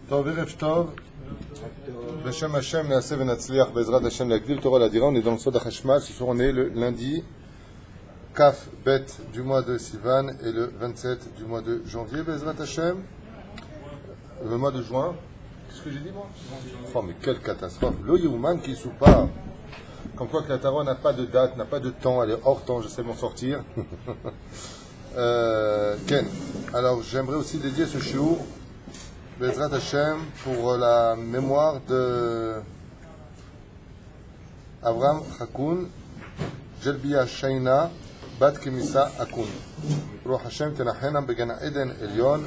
טוב, ערב טוב. בשם Hashem, נעשה ונצליח בעזרת Hashem להגדיל תורה להדירה. On est dans le Sod HaChashmal. Ce soir, on est le lundi Kaf Bet du mois de Sivan et le 27 du mois de janvier. Bezrat Hashem, le mois de juin. Qu'est-ce que j'ai dit, moi? Oh, mais quelle catastrophe. Lo Yehuman qui soupa. Comme quoi que la Torah n'a pas de date, n'a pas de temps, elle est hors temps, je sais m'en sortir. Ken. Alors, j'aimerais aussi dédier ce shiur, Bezrat Hashem, pour la mémoire de Avram Hakoun, Jelbia Shaina, Bat Kemissa Hakoun. Ruach Hashem Tenachenam Begana Eden Elion.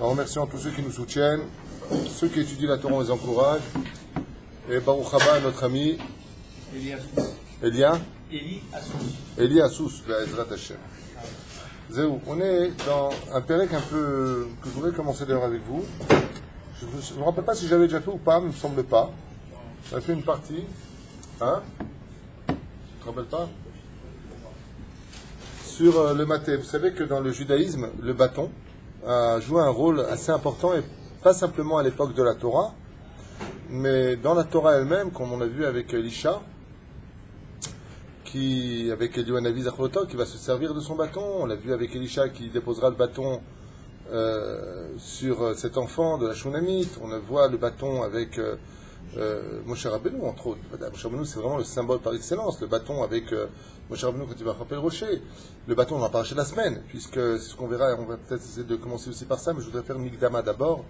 En remerciant tous ceux qui nous soutiennent, ceux qui étudient la Torah, on les encourage. Et Baruch Haba, notre ami Eli Assous, Bezrat Hashem. Zéou, on est dans un pérec un peu que je voudrais commencer d'ailleurs avec vous. Je ne me rappelle pas si j'avais déjà fait ou pas, mais il ne me semble pas. J'avais fait une partie. Hein? Tu te rappelles pas? Sur le maté. Vous savez que dans le judaïsme, le bâton a joué un rôle assez important, et pas simplement à l'époque de la Torah, mais dans la Torah elle-même, comme on a vu avec Elisha, avec Eliyahu Hanavi Zachroto, qui va se servir de son bâton. On l'a vu avec Elisha qui déposera le bâton sur cet enfant de la Shunamite. On voit le bâton avec Moshe Rabbeinu, entre autres. Moshe Rabbeinu, c'est vraiment le symbole par excellence. Le bâton avec Moshe Rabbeinu quand il va frapper le rocher. Le bâton, on va en parler la semaine, puisque c'est ce qu'on verra. On va peut-être essayer de commencer aussi par ça, mais je voudrais faire une Mikdama d'abord,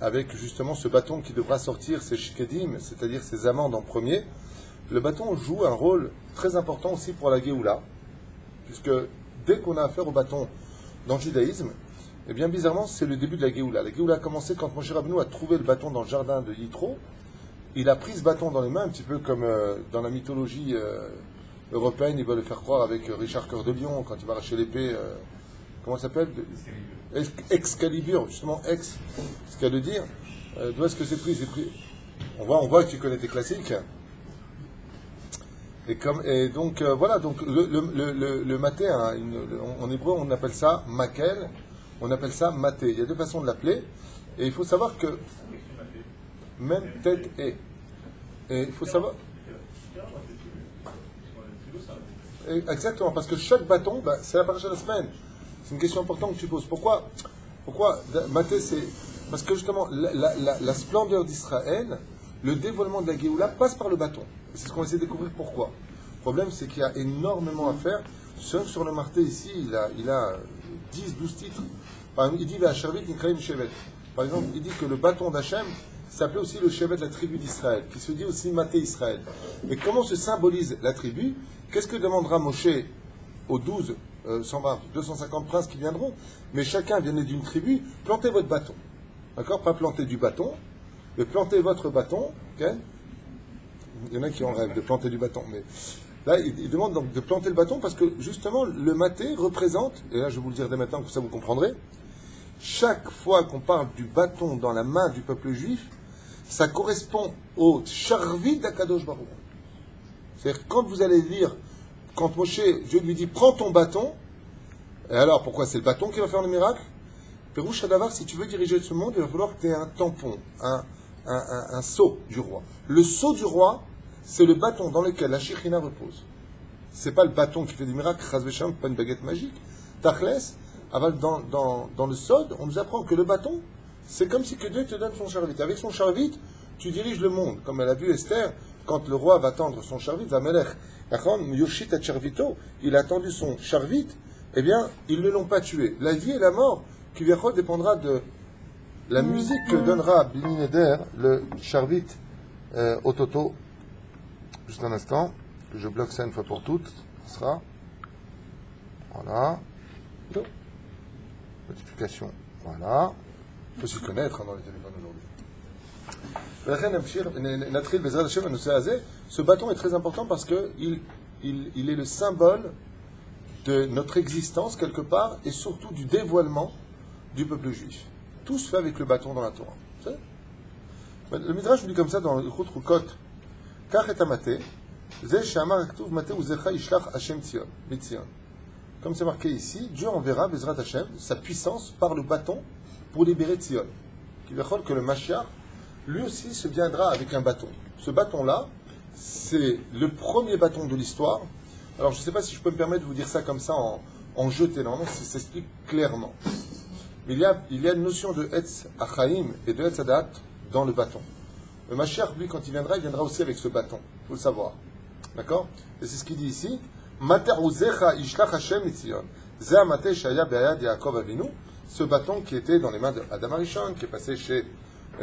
avec justement ce bâton qui devra sortir ses shkedim, c'est-à-dire ses amendes en premier. Le bâton joue un rôle très important aussi pour la Géoula, puisque dès qu'on a affaire au bâton dans le judaïsme, eh bien bizarrement c'est le début de la Géoula. La Géoula a commencé quand Moshe Rabbeinu a trouvé le bâton dans le jardin de Yitro. Il a pris ce bâton dans les mains, un petit peu comme dans la mythologie européenne, il va le faire croire avec Richard Cœur de Lion, quand il va arracher l'épée, comment ça s'appelle? Excalibur, justement, ce qu'il y a de dire. D'où est-ce que c'est pris? On voit que tu connais tes classiques. Et donc, voilà, donc le maté, hein, en hébreu, on appelle ça makel, on appelle ça maté. Il y a deux façons de l'appeler, et il faut savoir que, même tête et il faut savoir. Exactement, parce que chaque bâton, c'est la paracha de la semaine. C'est une question importante que tu poses. Pourquoi maté, c'est. Parce que justement, la splendeur d'Israël, le dévoilement de la Géoula passe par le bâton. C'est ce qu'on essaie de découvrir pourquoi. Le problème, c'est qu'il y a énormément à faire. Seul sur le marté ici, il a 10-12 titres. Par exemple, il dit Par exemple, il dit que le bâton d'Hachem s'appelait aussi le Shevet de la tribu d'Israël, qui se dit aussi Maté Israël. Et comment se symbolise la tribu? Qu'est-ce que demandera Moshe aux 12, 120, 250 princes qui viendront? Mais chacun vient d'une tribu, plantez votre bâton. D'accord? Pas planter du bâton, mais plantez votre bâton. Okay? Il y en a qui en rêvent de planter du bâton, mais là, il demande donc de planter le bâton parce que justement, le maté représente, et là je vais vous le dire dès maintenant que ça vous comprendrez, chaque fois qu'on parle du bâton dans la main du peuple juif, ça correspond au charvit d'Akadosh Baruch. C'est-à-dire quand vous allez lire, quand Moshe, Dieu lui dit prends ton bâton, et alors pourquoi c'est le bâton qui va faire le miracle? Pérouche Hadavar, si tu veux diriger ce monde, il va falloir que tu aies un tampon, un sceau du roi. Le sceau du roi, c'est le bâton dans lequel la Shekhinah repose. C'est pas le bâton qui fait des miracles, Chas v'Shalom, pas une baguette magique. Tachles, dans le Sod, on nous apprend que le bâton, c'est comme si que Dieu te donne son charvit. Avec son charvit, tu diriges le monde. Comme elle a vu Esther, quand le roi va tendre son charvit, Vamelech, Yoshit et Charvito, il a tendu son charvit, eh bien, ils ne l'ont pas tué. La vie et la mort, qui dépendra de la musique que donnera Bini Neder, le charvit Ototo. Juste un instant, que je bloque ça une fois pour toutes. Ce sera. Voilà. Notification. Voilà. Il faut s'y connaître dans les téléphones aujourd'hui. Ce bâton est très important parce qu'il est le symbole de notre existence quelque part et surtout du dévoilement du peuple juif. Tout se fait avec le bâton dans la Torah. Le Midrash nous dit comme ça dans le Chut Chukot. Kach et amaté, zeh she'amar haktuv maté uzecha yishlach Hashem mitzion. Comme c'est marqué ici, Dieu enverra Bezrat Hashem sa puissance par le bâton pour libérer Tzion. que le Mashiach, lui aussi, se viendra avec un bâton. Ce bâton-là, c'est le premier bâton de l'histoire. Alors, je ne sais pas si je peux me permettre de vous dire ça comme ça en jeté, non, si ça s'explique clairement. Mais il y a une notion de Etz Achaim et de Etz Adat dans le bâton. Le Mashiach, lui, quand il viendra aussi avec ce bâton. Il faut le savoir. D'accord? Et c'est ce qu'il dit ici. Ce bâton qui était dans les mains d'Adam Arishon, qui est passé chez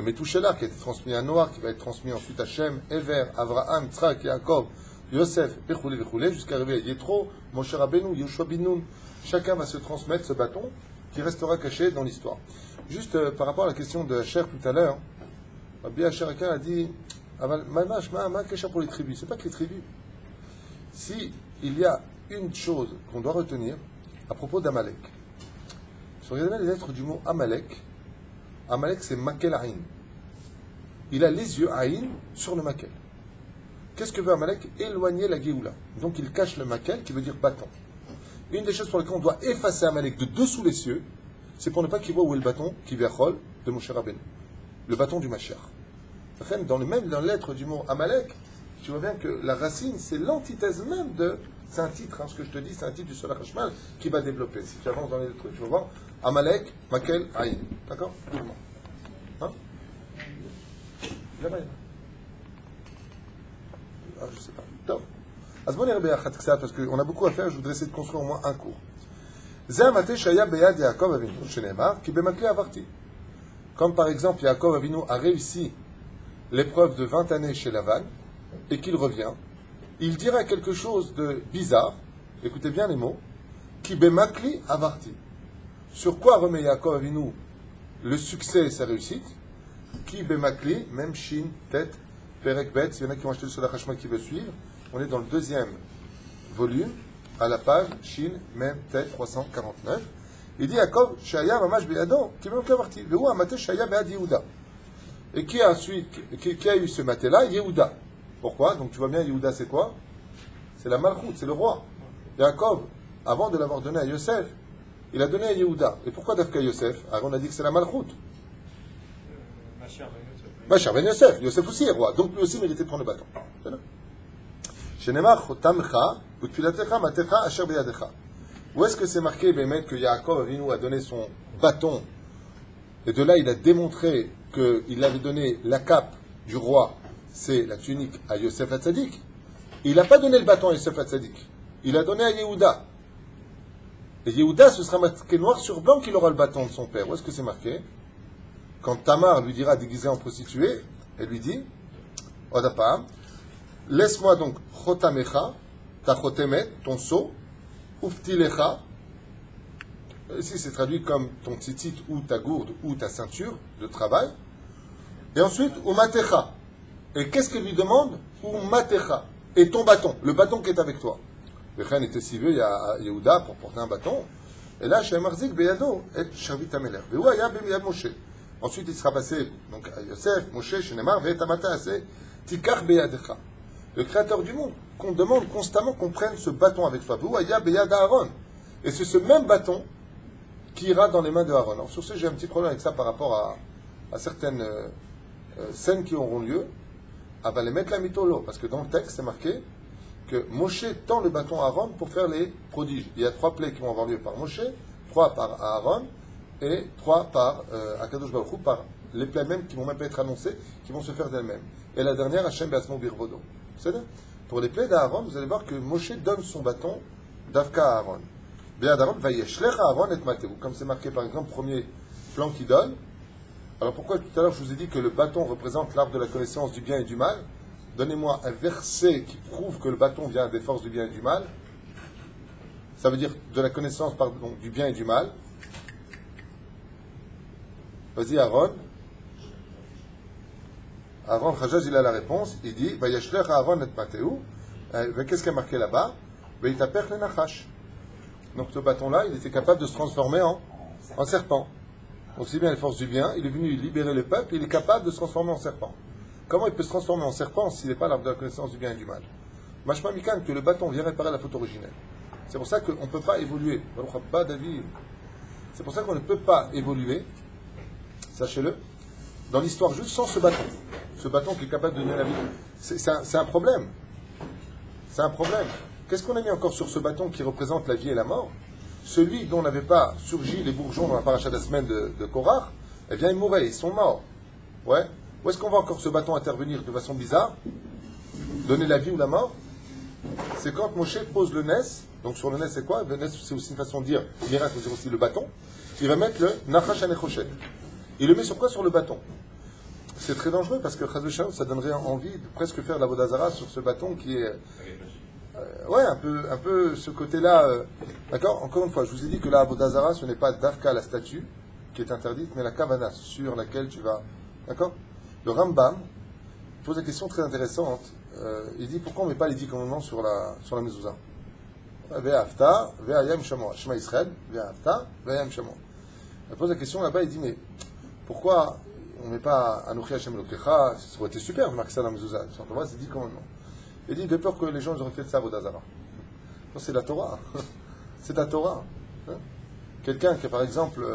Metouchéla, qui a été transmis à Noach, qui va être transmis ensuite à Shem, Ever, Avraham, Tzrak, Yaakov, Yosef, Bechoulé, jusqu'à arriver à Yétro, Moshe Rabbeinu, Yoshua bin Nun. Chacun va se transmettre ce bâton qui restera caché dans l'histoire. Juste par rapport à la question de Asher tout à l'heure, Rabbi Asher a dit ma cacha pour les tribus. C'est pas que les tribus. Si il y a une chose qu'on doit retenir à propos d'Amalek, si vous regardez les lettres du mot Amalek, Amalek c'est Makel Aïn. Il a les yeux Aïn sur le Makel. Qu'est-ce que veut Amalek? Éloigner la Géoula. Donc il cache le Makel qui veut dire bâton. Une des choses pour lesquelles on doit effacer Amalek de dessous les cieux, c'est pour ne pas qu'il voit où est le bâton qui vient de Moshe Rabbeinu. Le bâton du Mashiach. Dans la lettre du mot Amalek, tu vois bien que la racine, c'est l'antithèse même de... C'est un titre, ce que je te dis, c'est un titre du Solach Hashmal qui va développer. Si tu avances dans les trucs, tu vas voir Amalek, Makel, Aïn. D'accord? Doucement. Hein? Là-bas. Ah, je sais pas. Top. Parce qu'on a beaucoup à faire, je voudrais essayer de construire au moins un cours. Comme par exemple, Yaakov Avinu a réussi l'épreuve de 20 années chez Lavan, et qu'il revient, il dira quelque chose de bizarre, écoutez bien les mots, qui bemakli avarti. Sur quoi remet Yaakov Avinu le succès et sa réussite? Qui bemakli, même shin, tête, perek bet, il y en a qui vont acheter le Solach Hashmal qui veut suivre, on est dans le deuxième volume, à la page shin, même tête 349. Il dit Yaakov, Shaya mamash beyado, qui bemakli avarti. Vehu amate Shaya bead Yehuda. Et qui a eu ce maté-là? Yehuda. Pourquoi? Donc tu vois bien, Yehuda c'est quoi? C'est la Malchoute, c'est le roi. Yaakov, avant de l'avoir donné à Yosef, il a donné à Yehuda. Et pourquoi Dafka Yosef? Alors on a dit que c'est la Malchoute. Machar ben Yosef. Yosef aussi est roi. Donc lui aussi méritait de prendre le bâton. Où est-ce que c'est marqué, Bémet, que Yaakov Avinu a donné son bâton? Et de là, il a démontré qu'il avait donné la cape du roi, c'est la tunique, à Yosef Hatzadik. Il n'a pas donné le bâton à Yosef Hatzadik. Il a donné à Yehuda. Et Yehuda, ce sera marqué noir sur blanc qu'il aura le bâton de son père. Où est-ce que c'est marqué? Quand Tamar lui dira déguisé en prostituée, elle lui dit, Odapam, laisse-moi donc chotamecha, ta chotemet, ton sceau, uftilecha. Ici, c'est traduit comme ton tzitzit ou ta gourde ou ta ceinture de travail. Et ensuite, umatecha. Et qu'est-ce qu'il lui demande? Umatecha. Et ton bâton, le bâton qui est avec toi. Le Khan était si vieux à Yehuda pour porter un bâton. Et là, chez Marzik Beyado, et Shavit Ameler. Moshe. Ensuite, il sera passé donc, à Yosef, Moshe, Shenemar, Vetamata, c'est Tikar Beyadecha. Le créateur du monde, qu'on demande constamment qu'on prenne ce bâton avec toi. Et c'est ce même bâton qui ira dans les mains de Aaron. Alors sur ce, j'ai un petit problème avec ça par rapport à certaines scènes qui auront lieu. Ah, va les mettre la mytholo, parce que dans le texte, c'est marqué que Moshe tend le bâton à Aaron pour faire les prodiges. Il y a 3 plaies qui vont avoir lieu par Moshe, 3 par Aaron, et 3 par Akadosh Baruch Hu, par les plaies mêmes qui vont même pas être annoncées, qui vont se faire d'elles-mêmes. Et la dernière, Hashem Be'asmo Birvodo. C'est ça? Pour les plaies d'Aaron, vous allez voir que Moshe donne son bâton d'Avka à Aaron. Comme c'est marqué par exemple, premier plan qu'il donne. Alors pourquoi tout à l'heure je vous ai dit que le bâton représente l'arbre de la connaissance du bien et du mal? Donnez-moi un verset qui prouve que le bâton vient des forces du bien et du mal. Ça veut dire de la connaissance pardon, du bien et du mal. Vas-y Aaron. Aaron Khajaj il a la réponse. Il dit Vayashlech Aaron et Mateu. Qu'est-ce qui est marqué là-bas? Vayitaper le Nachash. Donc ce bâton-là, il était capable de se transformer en serpent. Donc c'est bien les forces du bien, il est venu libérer le peuple, il est capable de se transformer en serpent. Comment il peut se transformer en serpent s'il n'est pas l'arbre de la connaissance du bien et du mal? Mashma Mikan, que le bâton vient réparer la faute originelle. C'est pour ça qu'on ne peut pas évoluer. C'est pour ça qu'on ne peut pas évoluer, sachez-le, dans l'histoire juste sans ce bâton. Ce bâton qui est capable de donner la vie. C'est un problème. C'est un problème. Qu'est-ce qu'on a mis encore sur ce bâton qui représente la vie et la mort? Celui dont n'avaient pas surgi les bourgeons dans la paracha de la semaine de Korach, eh bien ils mouraient, ils sont morts. Ouais. Où est-ce qu'on va encore ce bâton intervenir de façon bizarre? Donner la vie ou la mort? C'est quand Moshe pose le Nes. Donc sur le Nes c'est quoi? Le Nes c'est aussi une façon de dire, miracle c'est aussi le bâton. Il va mettre le Nachash Hanechoshet. Il le met sur quoi? Sur le bâton. C'est très dangereux parce que Chaz v'Shalom, ça donnerait envie de presque faire de la Vodazara sur ce bâton qui est... ouais, un peu ce côté-là. D'accord? Encore une fois, je vous ai dit que la Vodazara, ce n'est pas Dafka, la statue, qui est interdite, mais la Kavana sur laquelle tu vas... D'accord? Le Rambam pose une question très intéressante. Il dit pourquoi on ne met pas les 10 commandements sur la mezouza? Ve'afta, ve'ayam shamoa. Shema Israël, ve'afta, ve'ayam shamoa. Il pose la question là-bas, il dit mais pourquoi on ne met pas Anochi Hashem Elokecha? Ça aurait été super de marquer ça dans la mezouza. C'est 10 commandements. Il dit de peur que les gens auraient fait de ça à Vodazara. Non, c'est la Torah. C'est la Torah. Hein? Quelqu'un qui, par exemple,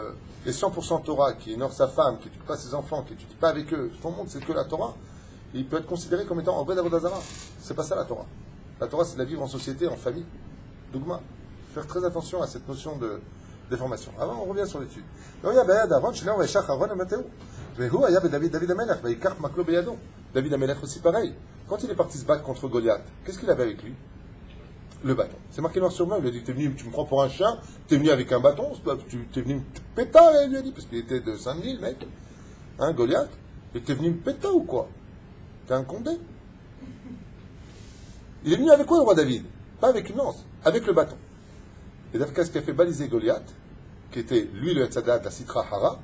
est 100% Torah, qui honore sa femme, qui n'éduque pas ses enfants, qui n'étudie pas avec eux, tout le monde, c'est que la Torah. Il peut être considéré comme étant en vrai d'Avodazara. C'est pas ça la Torah. La Torah, c'est de la vivre en société, en famille. Dougma. Faire très attention à cette notion de déformation. Avant, on revient sur l'étude. David Amelech aussi pareil. Quand il est parti se battre contre Goliath, qu'est-ce qu'il avait avec lui? Le bâton. C'est marqué noir sur blanc. Il lui a dit, t'es venu, tu me prends pour un chien, t'es venu avec un bâton, tu t'es venu me péter, il lui a dit, parce qu'il était de 5000, le mec. Hein, Goliath? Et t'es venu me péter ou quoi? T'es un condé? Il est venu avec quoi le roi David? Pas avec une lance, avec le bâton. Et d'après ce qui a fait baliser Goliath, qui était lui le Hetzadat, la Sitra Hara,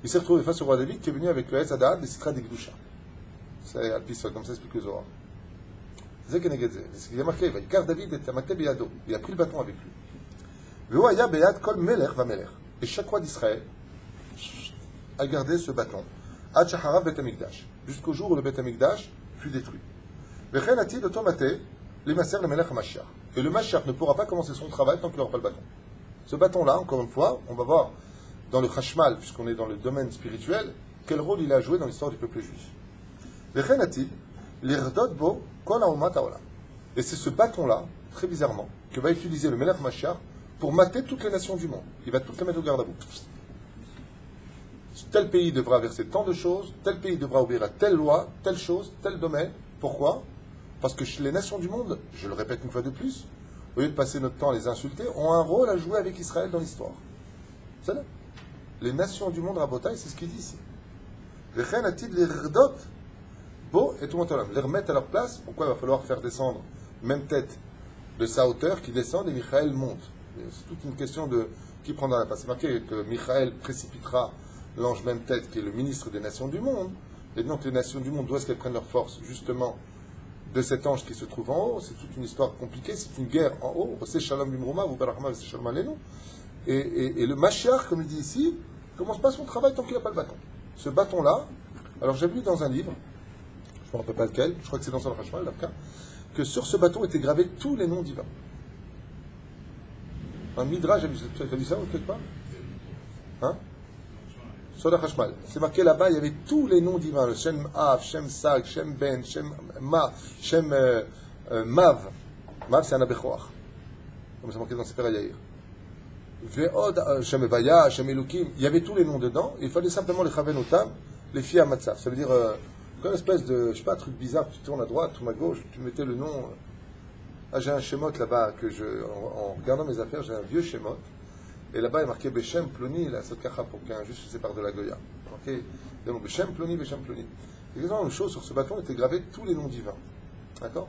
il s'est retrouvé face au roi David qui est venu avec le Hetzadat, le Sitra d'Igdusha. C'est Alpisol, comme ça explique le Zohar. C'est ce qu'il a marqué. Car David était Maté Beyado. Il a pris le bâton avec lui. Veoaya Beyad Kol Melech va Melech. Et chaque roi d'Israël a gardé ce bâton. Ad Shahara Bet Amikdash. Jusqu'au jour où le Bet Amikdash fut détruit. Vechen Ati de Tomaté, les Maser le Melech Mashiach. Et le Mashiach ne pourra pas commencer son travail tant qu'il n'aura pas le bâton. Ce bâton-là, encore une fois, on va voir dans le Chashmal, puisqu'on est dans le domaine spirituel, quel rôle il a joué dans l'histoire du peuple juif. Vechen Ati, l'Irdot Bo, Kol Haomat Haolam. Et c'est ce bâton-là, très bizarrement, que va utiliser le Melech Mashiach pour mater toutes les nations du monde. Il va toutes les mettre au garde à vous. Tel pays devra verser tant de choses, tel pays devra obéir à telle loi, telle chose, tel domaine. Pourquoi? Parce que les nations du monde, je le répète une fois de plus, au lieu de passer notre temps à les insulter, ont un rôle à jouer avec Israël dans l'histoire. Vous savez? Les nations du monde, Rabotai, c'est ce qu'il dit ici. Les remettre à leur place. Pourquoi il va falloir faire descendre même tête de sa hauteur qui descend et Michael monte? C'est toute une question de qui prendra la place. C'est marqué que Michael précipitera l'ange même tête qui est le ministre des nations du monde. Et donc les nations du monde doivent qu'elles prennent leur force justement de cet ange qui se trouve en haut. C'est toute une histoire compliquée, c'est une guerre en haut. C'est Shalom Bimrouma, vous Barahma, c'est Shalom Aleinu. Et le Mashiach, comme il dit ici, commence pas son travail tant qu'il n'a pas le bâton. Ce bâton-là, alors j'ai lu dans un livre, je ne me rappelle pas lequel, je crois que c'est dans le Hashmal, que sur ce bâton étaient gravés tous les noms divins. Un Midrash, tu as vu ça quelque part? Hein? Sur le Hashmal. C'est marqué là-bas, il y avait tous les noms divins, le Shem Av, Shem Sag, Shem Ben, Shem Ma, Shem Mav. Mav, c'est un Abechoach. Comme c'est marqué dans Sefer HaYair. Ve'od, Shem Evaya, Shem Elukim. Il y avait tous les noms dedans, il fallait simplement les Chaven Otam, les filles à Matzav. Ça veut dire, une espèce de, je sais pas, truc bizarre, tu tournes à droite, tu tournes à gauche, tu mettais le nom. Ah, j'ai un Shemot là-bas, en regardant mes affaires, j'ai un vieux Shemot. Et là-bas, il est marqué Beshem Ploni, la Sotkacha, pour qu'un juste se sépare de la Goya. Ok? Donc, Beshem Ploni, Beshem Ploni. Exactement la même chose, sur ce bâton étaient gravés tous les noms divins. D'accord?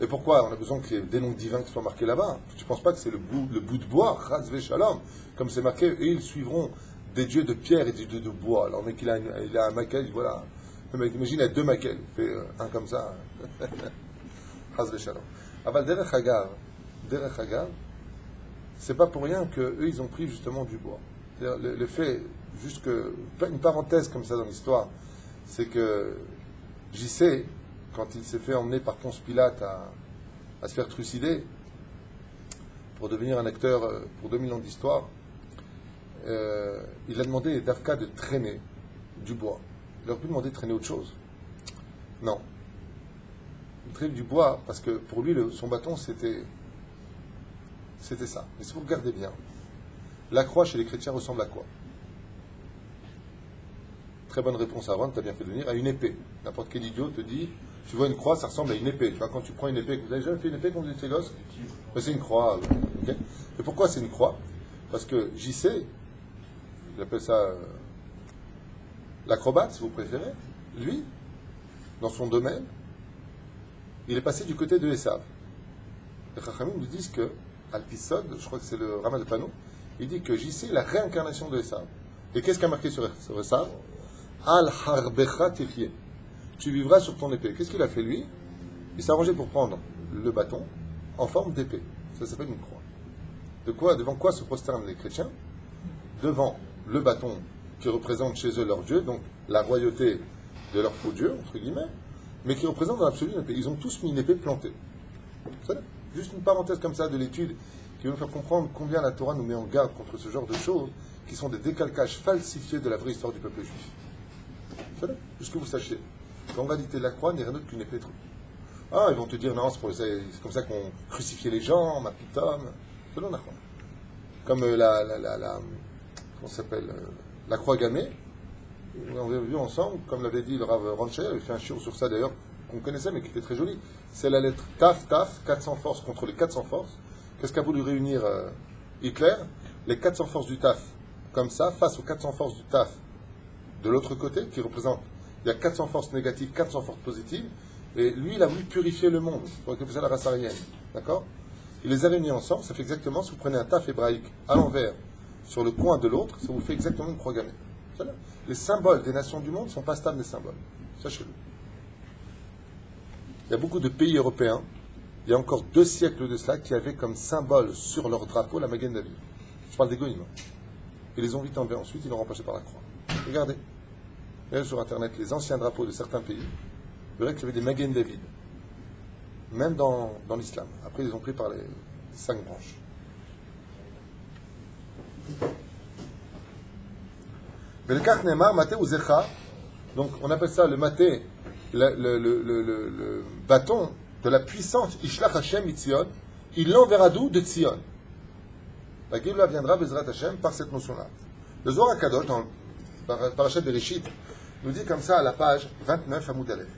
Et pourquoi on a besoin qu'il y ait des noms divins qui soient marqués là-bas? Tu ne penses pas que c'est le bout de bois, Chazve Shalom, comme c'est marqué, et ils suivront des dieux de pierre et des dieux de bois. Alors, le mec, il a un maquel, voilà. Le mec, imagine, il a deux maquels. Il fait un comme ça. Chazve Shalom. Aval Derech Hagav, c'est pas pour rien qu'eux, ils ont pris justement du bois. Le fait, juste que, une parenthèse comme ça dans l'histoire, c'est que JC, quand il s'est fait emmener par Ponce Pilate à se faire trucider, pour devenir un acteur pour 2000 ans d'histoire, il a demandé à Dafka de traîner du bois. il aurait pu demander de traîner autre chose. Non. Il traîne du bois parce que pour lui, son bâton, c'était ça. Mais si vous regardez bien, la croix chez les chrétiens ressemble à quoi? Très bonne réponse à rendre, tu as bien fait de venir, à une épée. N'importe quel idiot te dit, tu vois une croix, ça ressemble à une épée. Tu vois, quand tu prends une épée, vous avez jamais fait une épée quand vous étiez gosse? Mais c'est une croix. Okay. Et pourquoi c'est une croix? Parce que JC, j'appelle ça l'acrobate, si vous préférez, lui, dans son domaine, il est passé du côté de Esav. Les Chachamim nous disent que, Alpisod, je crois que c'est le Rama de Panou, il dit que JC est la réincarnation de Esav. Et qu'est-ce qu'il a marqué sur Esav? Al harbecha tifye. Tu vivras sur ton épée. Qu'est-ce qu'il a fait lui? Il s'est arrangé pour prendre le bâton en forme d'épée. Ça s'appelle une croix. Devant quoi se prosternent les chrétiens? Devant le bâton qui représente chez eux leur Dieu, donc la royauté de leur faux Dieu, entre guillemets, mais qui représente dans l'absolu une épée. Ils ont tous mis une épée plantée. Juste une parenthèse comme ça de l'étude qui va nous faire comprendre combien la Torah nous met en garde contre ce genre de choses qui sont des décalcages falsifiés de la vraie histoire du peuple juif. Juste que vous sachiez qu'en réalité la croix n'est rien d'autre qu'une épée. Ah, ils vont te dire non, c'est comme ça qu'on crucifiait les gens, ma pitom. Comme comment s'appelle, la croix gammée. On l'a vu ensemble, comme l'avait dit le Rav Rancher, il fait un shiur sur ça d'ailleurs, qu'on connaissait mais qui était très joli. C'est la lettre Taf, 400 forces contre les 400 forces. Qu'est-ce qu'a voulu réunir Hitler? Les 400 forces du Taf, comme ça, face aux 400 forces du Taf de l'autre côté, qui représente, il y a 400 forces négatives, 400 forces positives, et lui, il a voulu purifier le monde, pour que ça la race aryenne. D'accord? Il les a réunis ensemble, ça fait exactement, si vous prenez un Taf hébraïque à l'envers, sur le coin de l'autre, ça vous fait exactement une croix gammée. Les symboles des nations du monde ne sont pas stables des symboles. Sachez-le. Il y a beaucoup de pays européens, il y a encore 2 siècles de cela, qui avaient comme symbole sur leur drapeau la Magen David. Je parle des goïms. Ils les ont vite enlevés ensuite, ils l'ont remplacé par la croix. Regardez. Regardez sur Internet les anciens drapeaux de certains pays. Vous verrez qu'il y avait des Magen David. Même dans l'islam. Après, ils les ont pris par les 5 branches. Belkach Neymar, Maté ou Zecha. Donc, on appelle ça le maté, le bâton de la puissance Ishlach Hashem Mitzion. Il l'enverra d'où? De Tzion. La Géoula viendra, Bezrat Hashem, par cette notion-là. Le Zohar HaKadosh, dans le Parashat Bereshit, nous dit comme ça à la page 29 à Moudalef.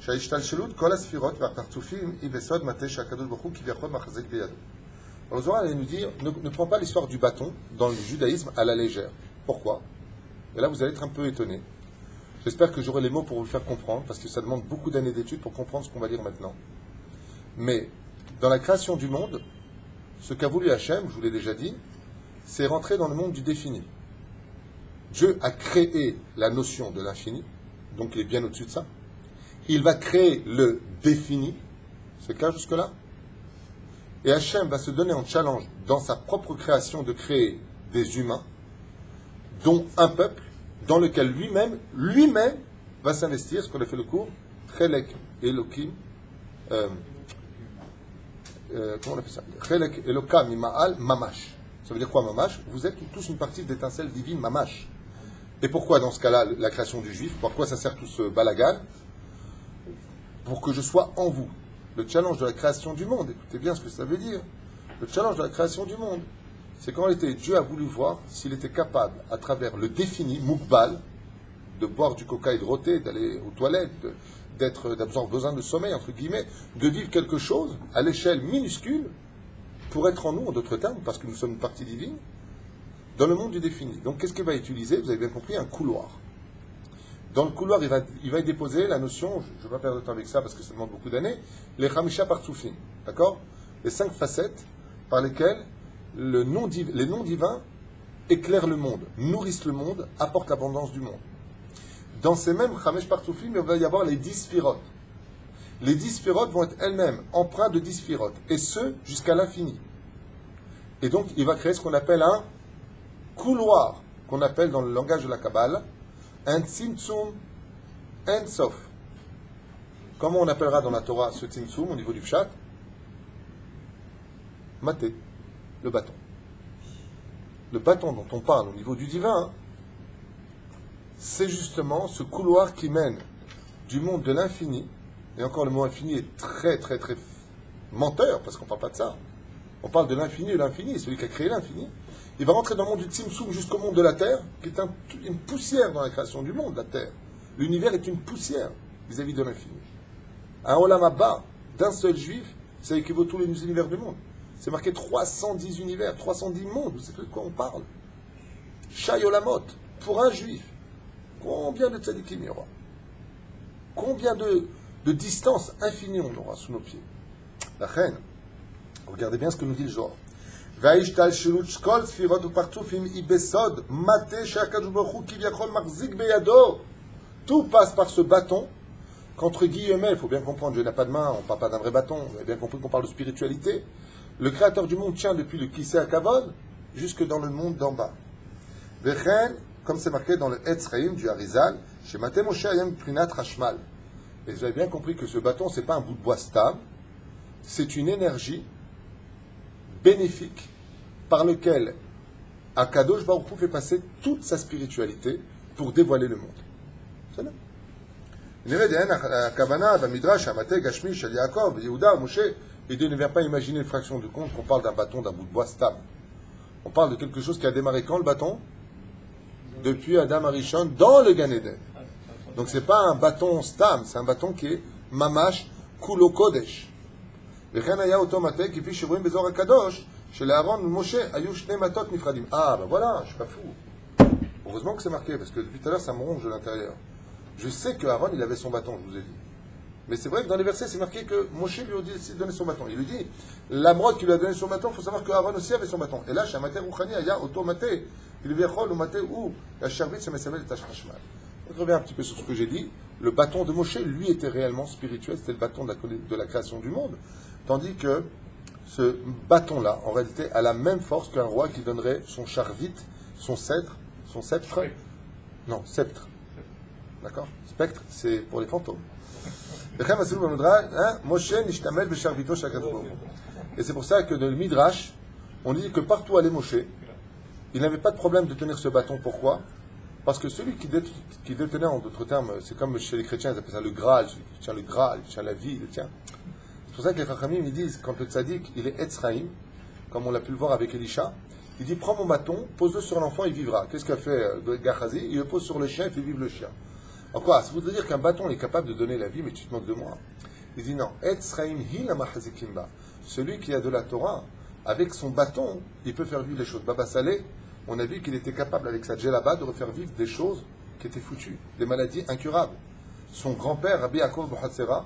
Sha'ishtalshelut kol asfirot va'partzufim ibesod mateh sha'akadosh baruch hu kivyachol machazek beyado. Le Zohar nous dit, ne prends pas l'histoire du bâton dans le judaïsme à la légère. Pourquoi? Et là, vous allez être un peu étonné. J'espère que j'aurai les mots pour vous le faire comprendre, parce que ça demande beaucoup d'années d'études pour comprendre ce qu'on va dire maintenant. Mais, dans la création du monde, ce qu'a voulu Hachem, je vous l'ai déjà dit, c'est rentrer dans le monde du défini. Dieu a créé la notion de l'infini, donc il est bien au-dessus de ça. Il va créer le défini, c'est clair jusque-là? Et Hachem va se donner en challenge dans sa propre création de créer des humains, dont un peuple dans lequel lui-même va s'investir, ce qu'on a fait le cours, Chelek Elokim, comment on appelle ça? Chelek Elokam Ima'al Mamash. Ça veut dire quoi Mamash? Vous êtes tous une partie d'étincelle divine Mamash. Et pourquoi dans ce cas-là la création du juif? Pourquoi ça sert tout ce balagan? Pour que je sois en vous. Le challenge de la création du monde, écoutez bien ce que ça veut dire. Le challenge de la création du monde, c'est qu'en réalité, Dieu a voulu voir s'il était capable, à travers le défini, Moukbal, de boire du coca hydroté, d'aller aux toilettes, d'avoir besoin de sommeil, entre guillemets, de vivre quelque chose à l'échelle minuscule, pour être en nous, en d'autres termes, parce que nous sommes une partie divine, dans le monde du défini. Donc, qu'est-ce qu'il va utiliser? Vous avez bien compris, un couloir. Dans le couloir, il va y déposer la notion, je ne vais pas perdre de temps avec ça parce que ça demande beaucoup d'années, les Chamisha Partsoufim, d'accord? Les 5 facettes par lesquelles les noms divins éclairent le monde, nourrissent le monde, apportent l'abondance du monde. Dans ces mêmes Chamesh Partsoufim, il va y avoir les 10 sphirotes. Les 10 sphirotes vont être elles-mêmes empreintes de 10 sphirotes, et ce, jusqu'à l'infini. Et donc, il va créer ce qu'on appelle un couloir, qu'on appelle dans le langage de la Kabbale, un tzimtzum ensof. Comment on appellera dans la Torah ce tzimtzum au niveau du pshat? Maté, le bâton. Le bâton dont on parle au niveau du divin, c'est justement ce couloir qui mène du monde de l'infini, et encore le mot infini est très très très menteur, parce qu'on ne parle pas de ça. On parle de l'infini et l'infini, celui qui a créé l'infini. Il va rentrer dans le monde du Tzimtzum jusqu'au monde de la Terre, qui est une poussière dans la création du monde, la Terre. L'univers est une poussière vis-à-vis de l'infini. Un Olam Abba d'un seul juif, ça équivaut à tous les univers du monde. C'est marqué 310 univers, 310 mondes, vous savez de quoi on parle. Shai Olamot, pour un juif. Combien de tzadikim il y aura? Combien de distance infinie on aura sous nos pieds? La reine, regardez bien ce que nous dit le Zohar. Tout passe par ce bâton qu'entre guillemets, il faut bien comprendre, Dieu n'a pas de main, on ne parle pas d'un vrai bâton, vous avez bien compris qu'on parle de spiritualité. Le créateur du monde tient depuis le Kissé à Kavod jusque dans le monde d'en bas. Vechen, comme c'est marqué dans le Etz Chaim du Harizal, chez Maté Moshe Ayam Prinat Rashmal. Et vous avez bien compris que ce bâton, ce n'est pas un bout de bois stable, c'est une énergie bénéfique par lequel Akadosh Baruch Hu fait passer toute sa spiritualité pour dévoiler le monde. C'est là. Il ne vient pas imaginer une fraction de compte qu'on parle d'un bâton, d'un bout de bois stable. On parle de quelque chose qui a démarré quand le bâton? Depuis Adam Arishon dans le Gan Eden. Donc c'est pas un bâton stable, c'est un bâton qui est mamash kulo kodesh. Ah, ben voilà, je suis pas fou. Heureusement que c'est marqué, parce que depuis tout à l'heure, ça me ronge de l'intérieur. Je sais que Aaron, il avait son bâton, je vous ai dit. Mais c'est vrai que dans les versets, c'est marqué que Moshe lui a dit de donner son bâton. Il lui dit, l'Amrod qui lui a donné son bâton, il faut savoir que Aaron aussi avait son bâton. Et là, chez Amater Rouchani, il y a Automate, il lui a dit, ou la Charvit, c'est Messamel et Tachashmal. Je reviens un petit peu sur ce que j'ai dit. Le bâton de Moshe, lui, était réellement spirituel, c'était le bâton de la création du monde. Tandis que ce bâton-là, en réalité, a la même force qu'un roi qui donnerait son charvit, son sceptre, non, sceptre. D'accord? Spectre, c'est pour les fantômes. Et c'est pour ça que dans le Midrash, on dit que partout allait Moshe, il n'avait pas de problème de tenir ce bâton. Pourquoi? Parce que celui qui détenait, en d'autres termes, c'est comme chez les chrétiens, ils appellent ça le Graal, celui qui tient le Graal, qui tient la vie, il le tient. C'est pour ça que les Chachamim, ils disent, quand le tzaddik, il est Etzraïm, comme on l'a pu le voir avec Elisha, il dit, prends mon bâton, pose-le sur l'enfant, il vivra. Qu'est-ce qu'a fait Gachazi? Il le pose sur le chien, il fait vivre le chien. En quoi? Ça veut dire qu'un bâton est capable de donner la vie, mais tu te moques de moi. Il dit non, Etzraïm hi la mahazikimba. Celui qui a de la Torah, avec son bâton, il peut faire vivre les choses. Baba Saleh, on a vu qu'il était capable, avec sa djellaba, de refaire vivre des choses qui étaient foutues, des maladies incurables. Son grand-père, Rabbi Yaakov Bohatsera,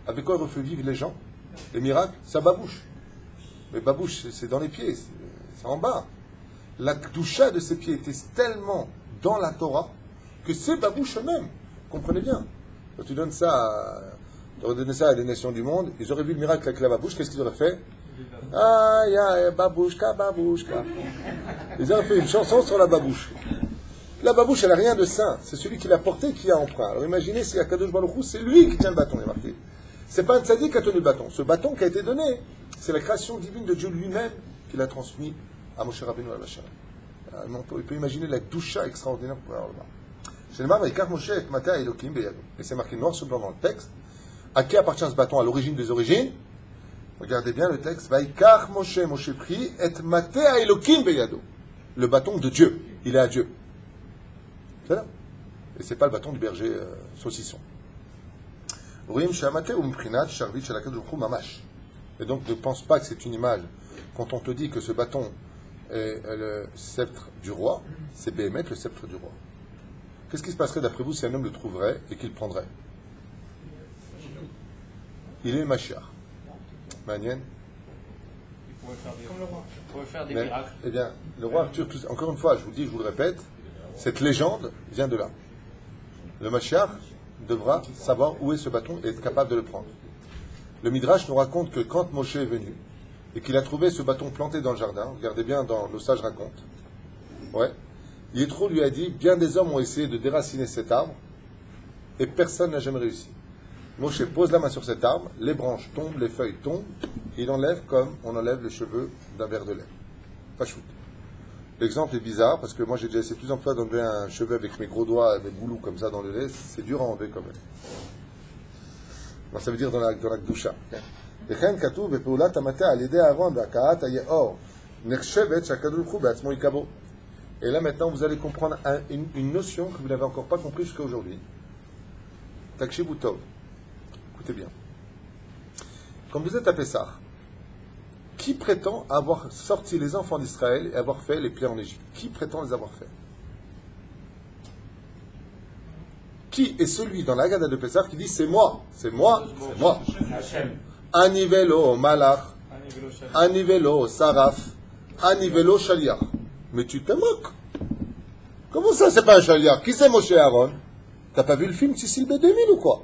avec quoi il refait vivre les gens? Les miracles, sa babouche. Mais babouche, c'est dans les pieds, c'est en bas. La doucha de ses pieds était tellement dans la Torah que ces babouches eux-mêmes, comprenez bien. Quand tu donnes ça, tu aurais donné ça à des nations du monde, ils auraient vu le miracle avec la babouche, qu'est-ce qu'ils auraient fait? Aïe, aïe, babouchka, babouchka. Ils auraient fait une chanson sur la babouche. La babouche, elle n'a rien de saint. C'est celui qui l'a porté qui a emprunt. Alors imaginez si Akadosh Baruch Hu, c'est lui qui tient le bâton, il est marqué. C'est pas un tzaddik qui a tenu le bâton. Ce bâton qui a été donné, c'est la création divine de Dieu lui-même qui l'a transmis à Moshe Rabbeinu à Vachar. On peut imaginer la doucha extraordinaire pour pouvoir le voir. Et c'est marqué noir sur blanc dans le texte. À qui appartient ce bâton? À l'origine des origines? Regardez bien le texte. Vaikach Moshe, Moshe prit et maté à Elokim beyado. Le bâton de Dieu. Il est à Dieu. C'est là. Et c'est pas le bâton du berger saucisson. Et donc ne pense pas que c'est une image. Quand on te dit que ce bâton est le sceptre du roi, c'est Béhémet, le sceptre du roi. Qu'est-ce qui se passerait d'après vous si un homme le trouverait et qu'il le prendrait? Il est le Mashiach. Manienne. Il pourrait faire des miracles. Eh bien, le roi Arthur, encore une fois, je vous le dis, je vous le répète, cette légende vient de là. Le Mashiach devra savoir où est ce bâton et être capable de le prendre. Le Midrash nous raconte que quand Moshe est venu et qu'il a trouvé ce bâton planté dans le jardin, regardez bien dans nos sages racontent, ouais, Yitro lui a dit, bien des hommes ont essayé de déraciner cet arbre et personne n'a jamais réussi. Moshe pose la main sur cet arbre, les branches tombent, les feuilles tombent, et il enlève comme on enlève les cheveux d'un verre de lait. Pas shoot. L'exemple est bizarre parce que moi j'ai déjà essayé plusieurs fois d'enlever un cheveu avec mes gros doigts, mes boulous comme ça dans le lait. C'est dur à enlever quand même. Alors, ça veut dire dans la Gdusha. וכן כתוב בפעולת המטה על ידי אהרון והכאת היאור נחשבת שהקדוש ברוך הוא בעצמו יקבו. Et là maintenant vous allez comprendre une notion que vous n'avez encore pas compris jusqu'à aujourd'hui. Takshivu Tov. Écoutez bien. Quand vous êtes à Pessah, qui prétend avoir sorti les enfants d'Israël et avoir fait les plaies en Égypte? Qui prétend les avoir fait? Qui est celui dans la Haggadah de Pessah qui dit c'est moi, c'est moi, c'est moi? Anivelo Malach, Anivelo Saraf, Anivelo Shaliach. Mais tu te moques. Comment ça, c'est pas un Shaliach? Qui c'est Moshe Aaron? T'as pas vu le film Sicile B2000 ou quoi?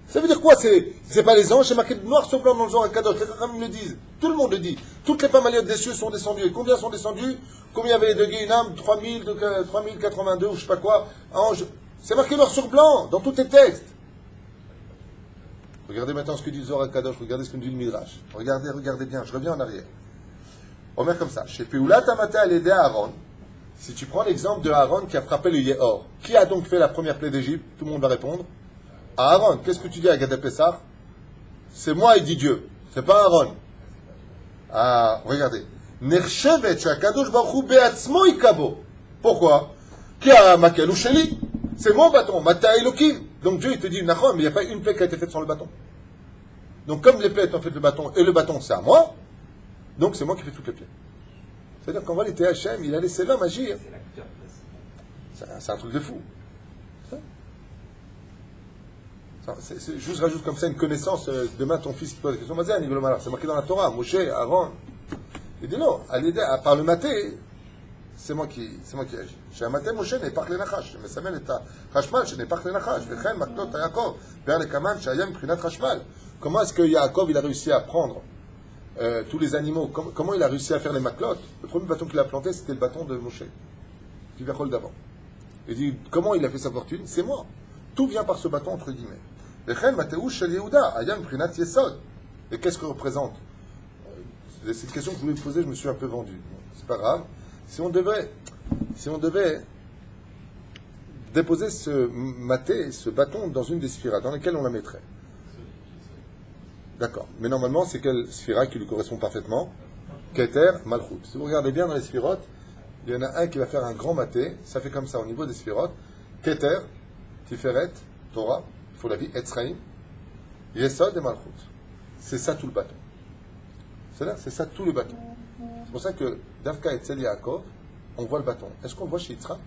Ça veut dire quoi? C'est pas les anges, c'est marqué noir sur blanc dans le Zohar Kadosh. Les Chachamim le disent. Tout le monde le dit. Toutes les pamaliotes des cieux sont descendues. Et combien sont descendus? Combien il y avait de Guéhinam? 3082 ou je sais pas quoi. Anges. C'est marqué noir sur blanc dans tous les textes. Regardez maintenant ce que dit le Zohar Kadosh. Regardez ce que dit le Midrash. Regardez bien. Je reviens en arrière. On met comme ça. Chez Peulat Amata Alédé Aaron. Si tu prends l'exemple de Aaron qui a frappé le Yehor. Qui a donc fait la première plaie d'Égypte? Tout le monde va répondre. Aaron, qu'est-ce que tu dis à Gad Pessah? C'est moi, il dit Dieu. C'est pas Aaron. Ah, regardez. Nerchevet shakadosh baruch hu be'atzmo ikabo. Pourquoi? Qui a makel ou sheli? C'est mon bâton. Mata Elokim. Donc Dieu, il te dit, Nachon, mais il n'y a pas une plaie qui a été faite sur le bâton. Donc comme les plaies ont fait le bâton, et le bâton, c'est à moi, donc c'est moi qui fais toutes les plaies. C'est-à-dire qu'en réalité, Hachem, il a laissé l'homme agir. C'est un truc de fou. Je rajoute comme ça une connaissance. Demain, ton fils te pose la question. C'est marqué dans la Torah. Moshe, Aaron. Il dit non. Par le maté, c'est moi qui agis. Chez un maté, Moshe n'est pas que les nachash. Mais ça mène à Hashmal, je n'ai pas que les nachash. Vechen, Maktot, Yaakov. Vers les Kaman, Shayam, Prinat Hashmal. Comment est-ce que Yaakov, il a réussi à prendre tous les animaux? Comment il a réussi à faire les maklot? Le premier bâton qu'il a planté, c'était le bâton de Moshe. Qui vient d'avant. Il dit comment il a fait sa fortune? C'est moi. Tout vient par ce bâton, entre guillemets. Et qu'est-ce que représente? C'est une question que je voulais poser, je me suis un peu vendu. C'est pas grave. Si on devait déposer ce maté, ce bâton dans une des sphiras, dans lesquelles on la mettrait? D'accord. Mais normalement, c'est quelle sphira qui lui correspond parfaitement? Keter, Malchut. Si vous regardez bien dans les sphirotes, il y en a un qui va faire un grand maté, ça fait comme ça au niveau des sphirotes. Keter, Tiferet, Torah, il faut la vie, Etzraïm, Yesod et Malchut. C'est ça tout le bâton. C'est ça tout le bâton. C'est pour ça que Davka et Tzel Yaakov, on voit le bâton. Est-ce qu'on le voit chez Yitzhak?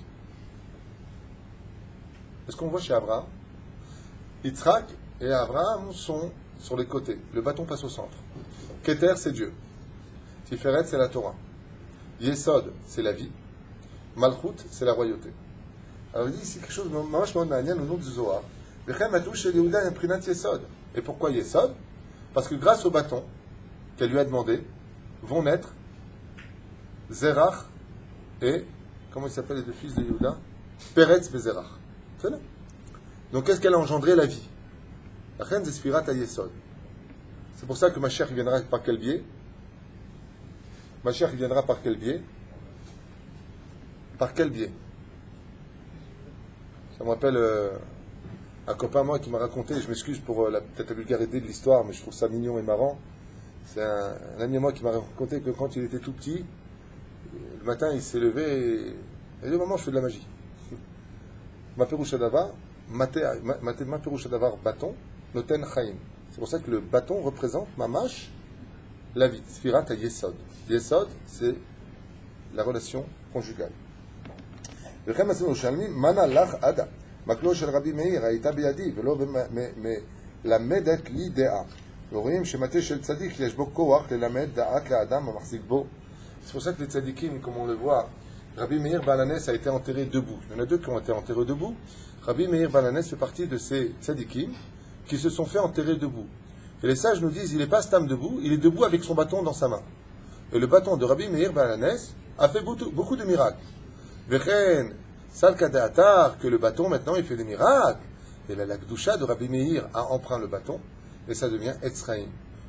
Est-ce qu'on le voit chez Abraham? Yitzhak et Abraham sont sur les côtés. Le bâton passe au centre. Keter, c'est Dieu. Tiferet, c'est la Torah. Yesod, c'est la vie. Malchut, c'est la royauté. Alors il dit, c'est quelque chose de vachement manière au nom du Zohar. Et pourquoi Yesod? Parce que grâce au bâton qu'elle lui a demandé, vont naître Zerach et, comment il s'appelle les deux fils de Yehuda? Peretz et Zerach. C'est là. Donc qu'est-ce qu'elle a engendré? La vie. La reine Zespirat à Yesod. C'est pour ça que Mashiach il viendra par quel biais? Mashiach il viendra par quel biais? Par quel biais? Ça me rappelle un copain à moi qui m'a raconté, je m'excuse pour peut-être la vulgarité de l'histoire, mais je trouve ça mignon et marrant. C'est un ami à moi qui m'a raconté que quand il était tout petit, le matin il s'est levé et il dit maman, je fais de la magie. Ma perouchadavar, ma perouchadavar bâton, noten chaim. C'est pour ça que le bâton représente mamash, la vie. Sfirat à Yesod. Yesod, c'est la relation conjugale. וכן מסביר ירושלמי, מנה לך עדה. מקלו של רבי מאיר הייתה בידי, ולא מלמדת לי דעה. ורואים שמטה של צדיק יש בו כוח ללמד דעת לאדם המחזיק בו. C'est pour ça que les tzadikim, comme on le voit, Rabbi Meir Balanes a été enterré debout. Il y en a deux qui ont été enterrés debout. Rabbi Meir Balanes fait partie de ces tzadikim qui se sont fait enterrer debout. Et les sages nous disent, il n'est pas stam debout, il est debout avec son bâton dans sa main. Et le bâton de Rabbi Meir Balanes a fait beaucoup de miracles. Vechen, Salkadatar, que le bâton maintenant il fait des miracles. Et la Gdusha de Rabbi Meir a emprunt le bâton et ça devient Etzraïm.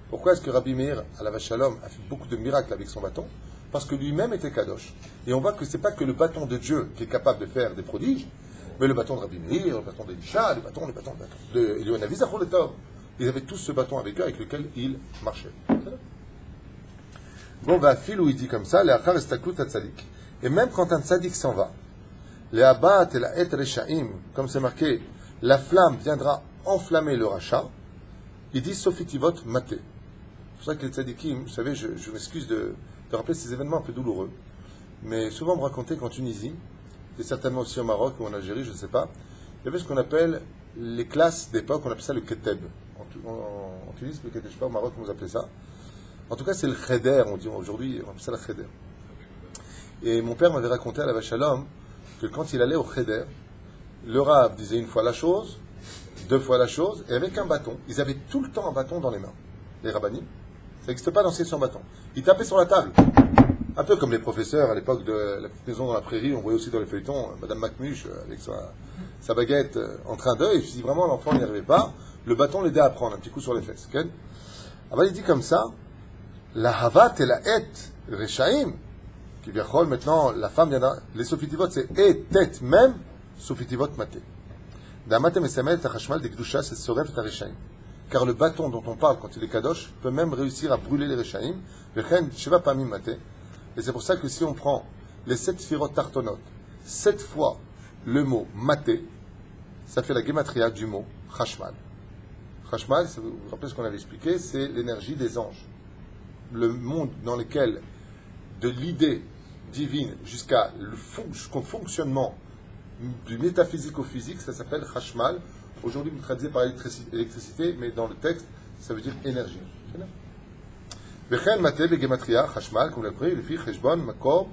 Pourquoi est-ce que Rabbi Meir, à la Vache Shalom, a fait beaucoup de miracles avec son bâton? parce que lui-même était Kadosh. Et on voit que ce n'est pas que le bâton de Dieu qui est capable de faire des prodiges, mais le bâton de Rabbi Meir, le bâton d'Elisha, le bâton de Eliyahu Zachor le Tov. Ils avaient tous ce bâton avec eux, avec lequel ils marchaient. Bon, bah, Philou, il dit comme ça, Le'achar estaklut ha-tzadik. Et même quand un tzadik s'en va, Le'abat et la et reshaim, comme c'est marqué, la flamme viendra enflammer le rachat, il dit Sofitivot maté. C'est pour ça que les tzadikim, vous savez, je m'excuse de rappeler ces événements un peu douloureux, mais souvent on me racontait qu'en Tunisie, et certainement aussi au Maroc ou en Algérie, je ne sais pas, il y avait ce qu'on appelle les classes d'époque, on appelle ça le keteb. En Tunisie, le keteb, je ne sais pas, au Maroc, on vous appelez ça. En tout cas, c'est le cheder, on dit aujourd'hui, on appelle ça le cheder. Et mon père m'avait raconté à la vache à l'homme que quand il allait au cheder, le rab disait une fois la chose, deux fois la chose, et avec un bâton. Ils avaient tout le temps un bâton dans les mains, les rabbinim. Ça n'existe pas danser sur bâton. Ils tapaient sur la table. Un peu comme les professeurs à l'époque de la petite maison dans la prairie, on voyait aussi dans les feuilletons Madame Macmuche avec sa baguette en train d'œil. Si vraiment l'enfant n'y arrivait pas, le bâton l'aidait à prendre un petit coup sur les fesses. Okay? Alors il dit comme ça, la havat et la et reshaim, qui vient maintenant, la femme viendra, les sofitivot c'est et tête même, sofitivot maté. D'amate mesamet tachashmal de kedusha c'est soref ta reshaim. Car le bâton dont on parle quand il est kadosh peut même réussir à brûler les reshaim, vechen sheva pamim maté. Et c'est pour ça que si on prend les 7 sphirot tartonot, 7 fois le mot maté, ça fait la gematria du mot chashmal. Chashmal, vous vous rappelez ce qu'on avait expliqué, c'est l'énergie des anges. Le monde dans lequel, de l'idée divine jusqu'au fonctionnement du métaphysique au physique, ça s'appelle chashmal. Aujourd'hui, vous traduisez par électricité, mais dans le texte, ça veut dire énergie. וכן מטה בגמטריה, חשמל, כמו לפרי, לפי חשבון מקור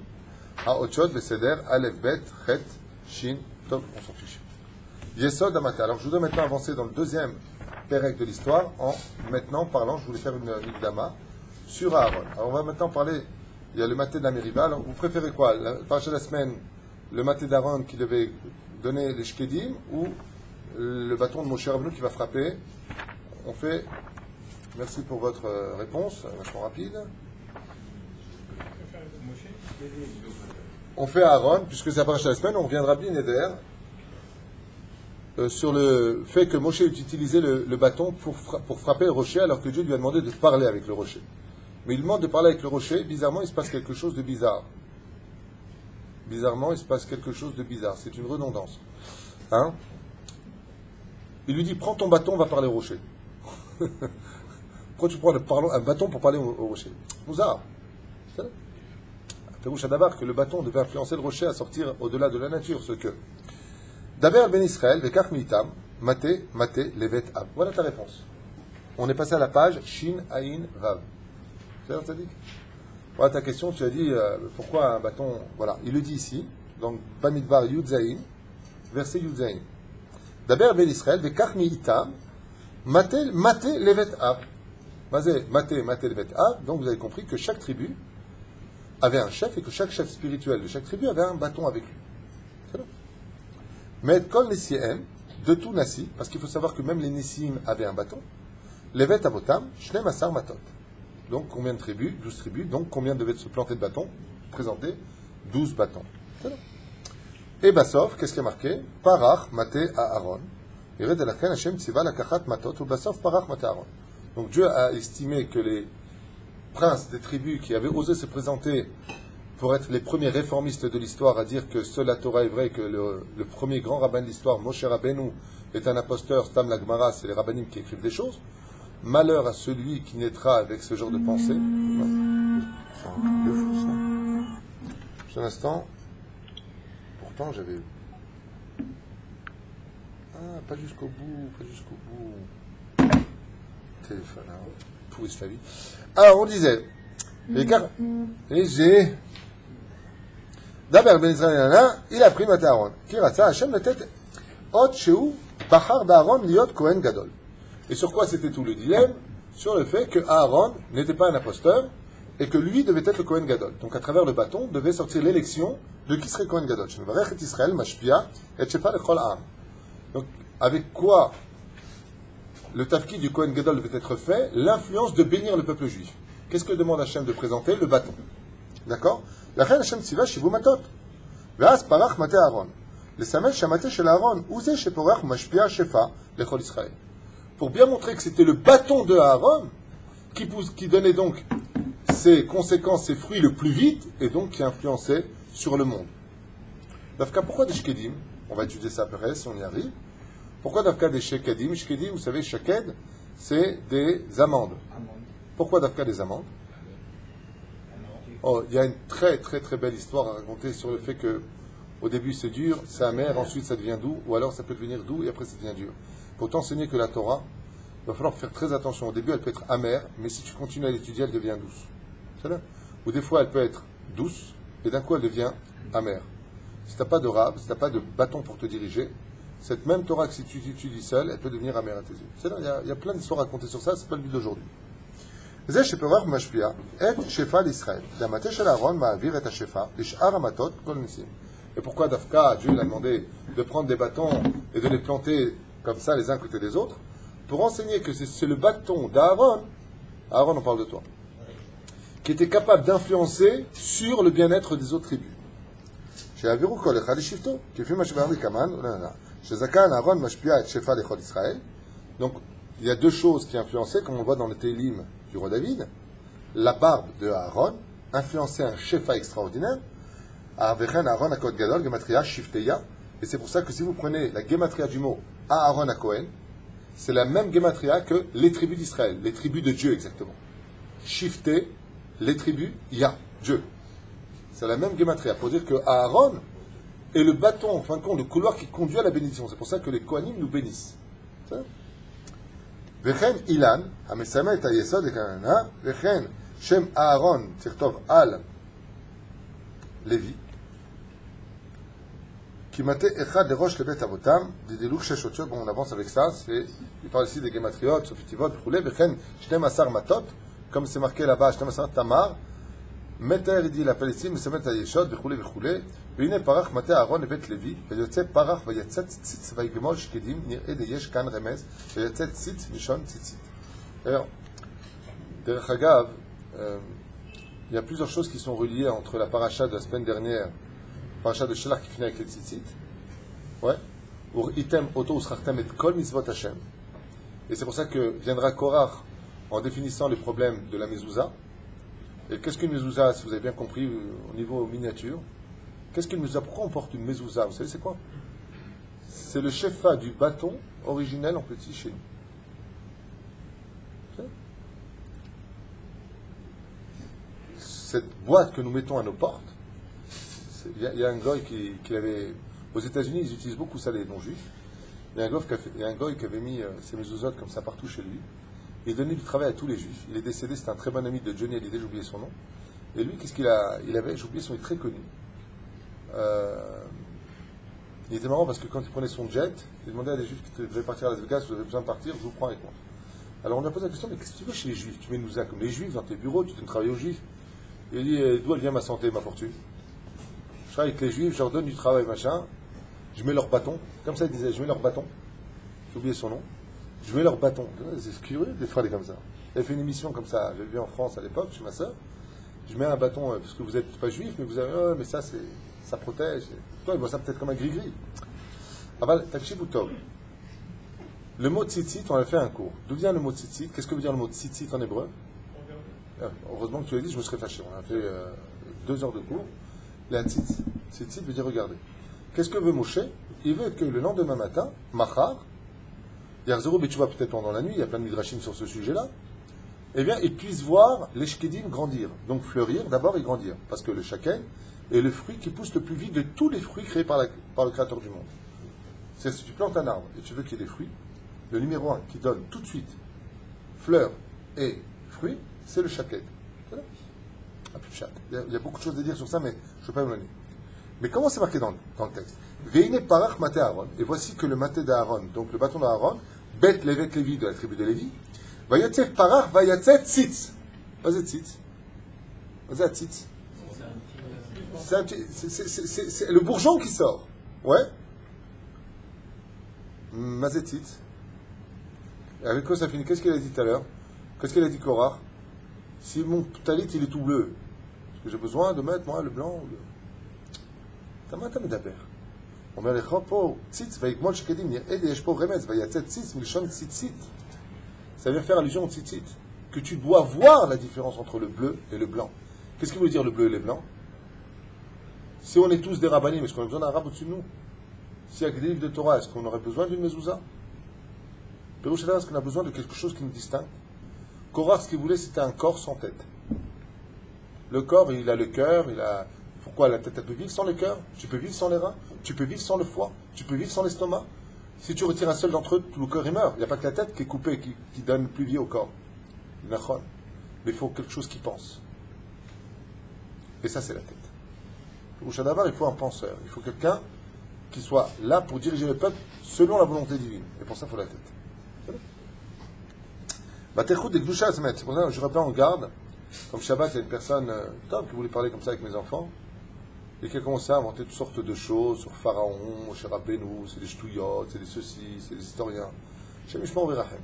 האותיות בסדר א' ב' ח' ש' טוב, on s'en fiche. Yesod Amata. Alors je voudrais maintenant avancer dans le deuxième pérec de l'histoire en maintenant parlant, je voulais faire une Mikdama sur Aaron. Alors on va maintenant parler, il y a le maté de la Mériba. Alors vous préférez quoi? La partie de la semaine, le maté d'Aaron qui devait donner les shkedim ou le bâton de Moshe Rabbeinu qui va frapper? On fait... Merci pour votre réponse, vachement rapide. On fait Aaron, puisque c'est la paracha de la semaine, on reviendra bien Neder sur le fait que Moshe ait utilisé le bâton pour frapper le rocher, alors que Dieu lui a demandé de parler avec le rocher. Mais il demande de parler avec le rocher, bizarrement il se passe quelque chose de bizarre. Bizarrement il se passe quelque chose de bizarre, c'est une redondance. Hein? Il lui dit, prends ton bâton, va parler au rocher. Pourquoi tu prends un bâton pour parler au rocher? Mouzar. Pérouche d'abord que le bâton devait influencer le rocher à sortir au-delà de la nature, ce que. D'abord Ben Israël, Vekach Mitam, Maté, Levet Ab. Voilà ta réponse. On est passé à la page Shin, Aïn, Vav. C'est ça dit? Voilà ta question, tu as dit pourquoi un bâton. Voilà, il le dit ici, donc Bamidbar Yud Zaïn, verset Yud Zaïn. D'abord Ben Israël, Vekach Mitam, Maté, Levet Ab. Maté, Levet Ab. Donc vous avez compris que chaque tribu avait un chef et que chaque chef spirituel de chaque tribu avait un bâton avec lui. C'est bon. Mais Kol Nessiem, de tout Nassi, parce qu'il faut savoir que même les Nessim avaient un bâton, Levet Abotam, Shnem Asar Matot. Donc combien de tribus? 12 tribus. Donc combien devaient se planter de bâtons? Présenter 12 bâtons. C'est bon. Et Bassof, qu'est-ce qui est marqué? Parach Maté à Aaron. Ired Elachem Hashem Tziva Lakachat Matot, ou Bassof Parach Maté Aaron. Donc Dieu a estimé que les princes des tribus qui avaient osé se présenter pour être les premiers réformistes de l'histoire, à dire que seule la Torah est vraie, que le premier grand rabbin de l'histoire, Moshe Rabbeinu, est un imposteur, Stam la Gemara, c'est les rabbinim qui écrivent des choses. Malheur à celui qui naîtra avec ce genre de pensée. C'est un peu fou ça. Juste un instant. Pourtant j'avais... Ah, pas jusqu'au bout. Téléphone, hein. Pourri sa vie. Alors, on disait, et j'ai. D'abord, Ben Israël, il a pris Maté Aaron. Qui rata Hachem la tête. Ot Sheu, Bachar d'Aaron, Liot Kohen Gadol. Et sur quoi c'était tout le dilemme? Sur le fait que Aaron n'était pas un imposteur et que lui devait être le Kohen Gadol. Donc, à travers le bâton, devait sortir l'élection de qui serait Kohen Gadol. Israël, Mashpia, et Shefa Lechol Am. Donc, avec quoi le tafki du Kohen Gadol devait être fait? L'influence de bénir le peuple juif. Qu'est-ce que demande Hachem de présenter? Le bâton. d'accord? לכן השם ציווה שיבו מטות. ואז פרח מטה אהרון. לסמל שהמטה של אהרון הוא זה שפורח ומשפיע שפע לכל ישראל. Pour bien montrer que c'était le bâton de Aaron qui donnait donc ses conséquences, ses fruits le plus vite, et donc qui influençait sur le monde. Dafka, pourquoi des shkedim? On va étudier ça après, si on y arrive. Pourquoi Dafka des shkedim? Shkedim, vous savez, shaked, c'est des amandes. Pourquoi Dafka des amandes? Oh, il y a une très très très belle histoire à raconter sur le fait que au début c'est dur, c'est amer, ensuite ça devient doux, ou alors ça peut devenir doux et après ça devient dur. Pour t'enseigner que la Torah, il va falloir faire très attention. Au début elle peut être amère, mais si tu continues à l'étudier, elle devient douce. C'est là. Ou des fois elle peut être douce, et d'un coup elle devient amère. Si tu n'as pas de rab, si tu n'as pas de bâton pour te diriger, cette même Torah que si tu l'étudies seule, elle peut devenir amère à tes yeux. C'est là, il y a plein d'histoires à raconter sur ça, c'est pas le but d'aujourd'hui. זה שפרח ומשפיע את שפע לישראל. והמטה של אהרון מעביר את השפע לשאר המטות כל ניסים. Et pourquoi Dafka, Dieu l'a demandé de prendre des bâtons et de les planter comme ça les uns à côté des autres, pour enseigner que c'est le bâton d'Aaron, Aaron on parle de toi, qui était capable d'influencer sur le bien-être des autres tribus. שיעבירו כל אחד לשבטו, כפי מה שבאמרי כמן, שזקן אהרון משפיע את שפע לכל ישראל. Donc, il y a deux choses qui influençaient, comme on voit dans le Télim du roi David. La barbe de Aaron influençait un shefa extraordinaire. Aaron Akot Gadol, Gematria Shifteya. Et c'est pour ça que si vous prenez la Gematria du mot Aaron à Cohen, c'est la même Gematria que les tribus d'Israël, les tribus de Dieu exactement. Shifté, les tribus, Ya, Dieu. C'est la même Gematria. Pour dire que Aaron est le bâton, en fin de compte, le couloir qui conduit à la bénédiction. C'est pour ça que les Kohanim nous bénissent. וכן אילן, המסמל את היסוד לכהונה, וכן שם אהרון, תכתוב על לוי, כי מטה אחד לראש לבית אבותם, דדילוק 6 אותיות, bon on avance avec ça, il parle ici des gématriotes, סופיטיבות וכו', וכן 12 מטות, comme c'est marqué là-bas, 12 תמר, מתאר ידי לפלסטין, מסמל את היסוד וכו' וכו', והנה פרח מטה אהרון לבית לוי, ויוצא פרח ויצא ציץ ויגמול שקדים, נראה יש כאן רמז, ויוצא ציץ משון ציצית. Alors, דרך אגב, il y a plusieurs choses qui sont reliées entre la paracha de la semaine dernière, la paracha de Shelach qui finit avec les tzitzit, ouais, ou item oto usrachtem et kol mitzvot Hashem. Et c'est pour ça que viendra Korach en définissant les problèmes de la mezouza. Et qu'est-ce qu'une mezouza, si vous avez bien compris au niveau miniature? Qu'est-ce qu'une mezouza? Pourquoi on porte une mezouza? Vous savez c'est quoi? C'est le shefa du bâton originel en petit chez nous. Cette boîte que nous mettons à nos portes, il y a un goy qui avait... Aux États-Unis, ils utilisent beaucoup ça, les non-juifs. Il y a un goy qui avait mis ses mezouzotes comme ça partout chez lui. Il donnait du travail à tous les juifs. Il est décédé, c'était un très bon ami de Johnny Hallyday, j'ai oublié son nom. Et lui, qu'est-ce qu'il a? Il avait, j'ai oublié son nom, très connu. Il était marrant parce que quand il prenait son jet, il demandait à des juifs qui devaient partir à Las Vegas, vous avez besoin de partir, je vous prends avec moi. Alors on lui a posé la question, mais qu'est-ce que tu veux chez les juifs? Tu mets nous comme les juifs dans tes bureaux, tu donnes travailler aux juifs. Il a dit, d'où elle vient ma santé, ma fortune? Je travaille avec les juifs, je leur donne du travail, machin. Je mets leur bâton, comme ça il disait, je mets leur bâton. J'ai oublié son nom. Je mets leur bâton. C'est curieux des phrases comme ça. Elle fait une émission comme ça, j'ai vu en France à l'époque, chez ma soeur. Je mets un bâton, parce que vous n'êtes pas juif, mais vous avez, mais ça, ça protège. Toi, il voit ça peut-être comme un gris-gris. Aval, takshivu tov. Le mot tzitzit, on a fait un cours. D'où vient le mot tzitzit? Qu'est-ce que veut dire le mot tzitzit en hébreu? Heureusement que tu l'as dit, je me serais fâché. On a fait 2 heures de cours. La tzitzit veut dire regarder. Qu'est-ce que veut Moshe? Il veut que le lendemain matin, Machar, Yarzero Betchouva peut-être pendant la nuit, il y a plein de midrashim sur ce sujet-là, eh bien, il puisse voir les shkedim grandir. Donc fleurir, d'abord et grandir. Parce que le shaken est le fruit qui pousse le plus vite de tous les fruits créés par le Créateur du monde. C'est si tu plantes un arbre et tu veux qu'il y ait des fruits, le numéro 1 qui donne tout de suite fleurs et fruits, c'est le shaken. Voilà. Il y a beaucoup de choses à dire sur ça, mais je ne vais pas me donner. Mais comment c'est marqué dans le texte? Veine parach maté Aaron. Et voici que le maté d'Aaron, donc le bâton d'Aaron, bête l'évêque Lévi de la tribu de Lévi, va yatzet parach, va yatzet tzitz. Vas-y tzitz. Vas-y tzitz. C'est le bourgeon qui sort. Ouais. Mazet tzitz. Et avec quoi ça finit? Qu'est-ce qu'il a dit tout à l'heure? Qu'est-ce qu'il a dit Korach? Si mon talit il est tout bleu, Parce que j'ai besoin de mettre, moi, le blanc ou le... Tamata medaber. On met les chopos, tzitz, vaïkmol shekedim, yed yeshpo remez, vayatzet tzitz, milshon tzitzit. Ça vient faire allusion au tzitzit. Que tu dois voir la différence entre le bleu et le blanc. Qu'est-ce qu'il veut dire le bleu et le blanc? Si on est tous des rabbanim, est-ce qu'on a besoin d'un rab au-dessus de nous? S'il y a que des livres de Torah, est-ce qu'on aurait besoin d'une mezouza? Pérouchada, est-ce qu'on a besoin de quelque chose qui nous distingue? Korach, ce qu'il voulait, c'était un corps sans tête. Le corps, il a le cœur, il a... Pourquoi la tête, elle peut vivre sans le cœur? Tu peux vivre sans les reins? Tu peux vivre sans le foie? Tu peux vivre sans l'estomac? Si tu retires un seul d'entre eux, tout le corps, il meurt. Il n'y a pas que la tête qui est coupée, qui donne plus vie au corps. Mais il faut quelque chose qui pense. Et ça, c'est la tête. Pérouchada, il faut un penseur. Il faut quelqu'un qui soit là pour diriger le peuple selon la volonté divine. Et pour ça, il faut la tête. Batechut et Gdusha, c'est pour ça que je rappelle en garde. Comme Shabbat, il y a une personne qui voulait parler comme ça avec mes enfants et qui a commencé à inventer toutes sortes de choses sur Pharaon, Moshe Rabbeinu, c'est des ch'touillottes, c'est des ceci, c'est des historiens. Shem Yishmor V'Rachem.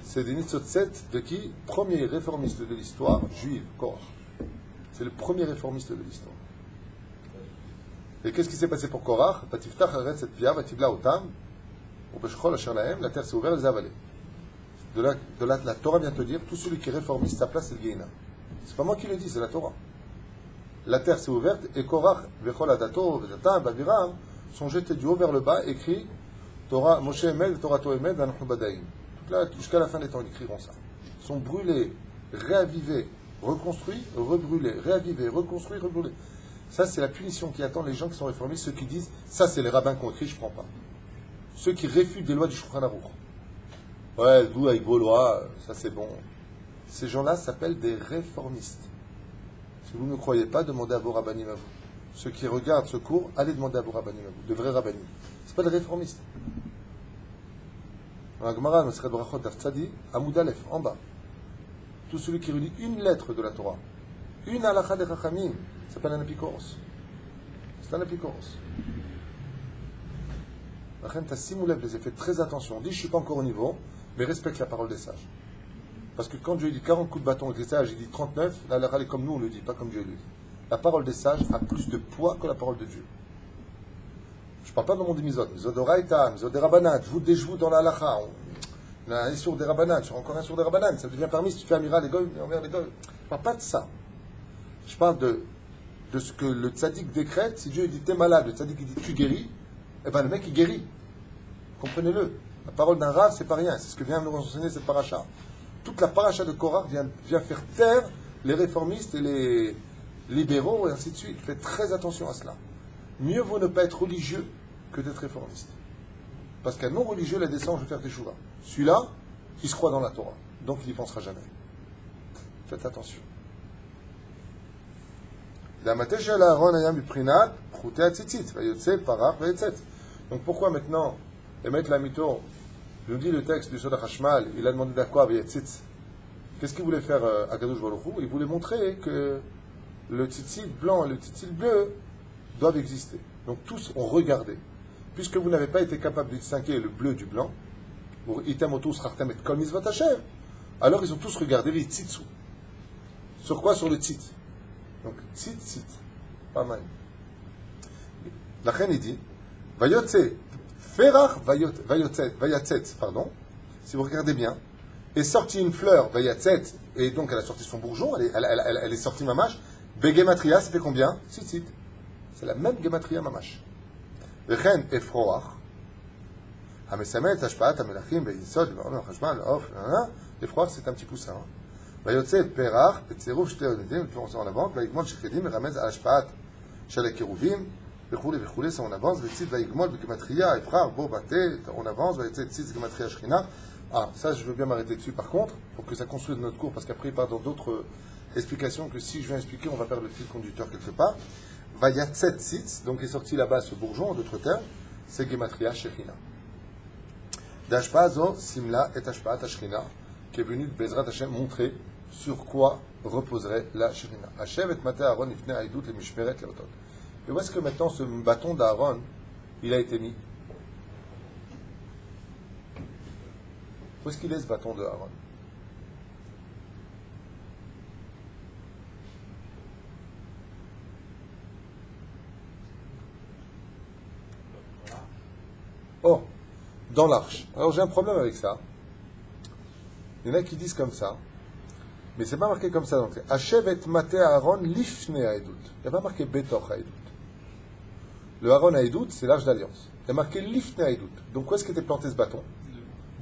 C'est des Nitzotset de qui? Premier réformiste de l'histoire juive, Korach. C'est le premier réformiste de l'histoire. Et qu'est-ce qui s'est passé pour Korach? La terre s'est ouverte, elle les a avalés. De là, la Torah vient te dire, tout celui qui est réformiste, sa place, c'est le Gehenna. C'est pas moi qui le dis, c'est la Torah. La terre s'est ouverte, et Korach, Vechol Adato, Vedatam, Babiram, sont jetés du haut vers le bas, écrit Torah, Moshe Emed, Torah To Emed, Anachnu Badaim. Jusqu'à la fin des temps, ils écriront ça. Ils sont brûlés, réavivés, reconstruits, rebrûlés, réavivés, reconstruits, rebrûlés. Ça, c'est la punition qui attend les gens qui sont réformistes, ceux qui disent, ça, c'est les rabbins qui ont écrit, je ne prends pas. Ceux qui réfutent des lois du Shulchan Aruch. Ouais, vous avec vos lois, ça c'est bon. Ces gens-là s'appellent des réformistes. Si vous ne croyez pas, demandez à vos rabbanim à vous. Ceux qui regardent ce cours, allez demander à vos rabbanim à vous, de vrais rabbanim. C'est pas des réformistes. Dans la Gemara, Masechet Brachot Daf Tzadi, Amud Aleph, en bas. Tout celui qui relit une lettre de la Torah, une halakha de Chachamim, s'appelle un apikoros. C'est un apikoros. La reine Tassimoulev les a fait très attention. On dit, je ne suis pas encore au niveau, mais respecte la parole des sages. Parce que quand Dieu dit 40 coups de bâton avec les sages, il dit 39, la halakha est comme nous on le dit, pas comme Dieu le dit. La parole des sages a plus de poids que la parole de Dieu. Je ne parle pas de mon misot, misot de Raïta, misot de Rabbanat, je vous dans la halakha. On a un sur des Rabbanat, sur encore un sur des Rabbanat, ça devient permis si tu fais amiral les goy, envers les goy. Je ne parle pas de ça. Je parle de ce que le tzaddik décrète. Si Dieu dit t'es malade, le tzaddik il dit tu guéris, eh bien le mec il guérit. Comprenez-le. La parole d'un rav, c'est pas rien. C'est ce que vient nous enseigner cette paracha. Toute la paracha de Korach vient faire taire les réformistes et les libéraux et ainsi de suite. Faites très attention à cela. Mieux vaut ne pas être religieux que d'être réformiste. Parce qu'un non-religieux, la descend, je vais faire des chouvas. Celui-là, il se croit dans la Torah. Donc il n'y pensera jamais. Faites attention. Donc pourquoi maintenant, Emet Lamito, nous dit le texte du Soda Hashmal, il a demandé d'Akwa Vayatzitz. Qu'est-ce qu'il voulait faire à Kadosh Baruch Hu? Il voulait montrer que le tzitzit blanc et le tzitzit bleu doivent exister. Donc tous ont regardé. Puisque vous n'avez pas été capable de distinguer le bleu du blanc, alors ils ont tous regardé les tzitzu. Sur quoi? Sur le tzit. Donc tzit. Pas mal. La reine il dit Vayotse, Ferach Vayatzet, pardon, si vous regardez bien, est sortie une fleur, Vayatzet, et donc elle a sorti son bourgeon, elle est sortie mamash. Begematria, ça fait combien? Tzitzit. C'est la même gematria mamash. Vechen Efroach, Hamesamet, Hashpaat, Hamelachim, Beyisod, Levaron, Hashman, Leof, Efroach, c'est un petit poussin. Vayotse, Perach, Petzerouf, Shteonedim, puis on s'en avance, Vaïgmon, Shechedim, Ramez, Hashpaat, Shalekiruvim, וכולי, ça on avance, Vetzit Vaïgmol, Begematria, Efrar, Bo, Bate, on avance, Vaïtzet, Tzitz, Gematria, Shrina. Ah, ça je veux bien m'arrêter dessus par contre, pour que ça construise notre cours, parce qu'après il part dans d'autres explications que si je viens expliquer, on va perdre le fil conducteur quelque part. Vayatzet Tzitz, donc est sorti là-bas ce bourgeon, en d'autres termes, c'est Gematria, Shrina. D'Ashpazo, Simla et Ashpaat Shrina, qui est venu de Bezrat Hashem montrer sur quoi reposerait la Shrina. Hashem et Mate Aaron, Ifne Aïdout, les Mishmeret, les Otot. Et où est-ce que maintenant ce bâton d'Aaron, il a été mis? Où est-ce qu'il est ce bâton de Aaron? Oh, dans l'arche. Alors j'ai un problème avec ça. Il y en a qui disent comme ça, mais c'est pas marqué comme ça. Donc, Hachev et Mate Aaron lifne Haedut. Il n'y a pas marqué Betoch Haedut. Le Aaron Haedut, c'est l'arche d'alliance. Il y a marqué lifne Haedut. Donc où est-ce qu'était planté ce bâton?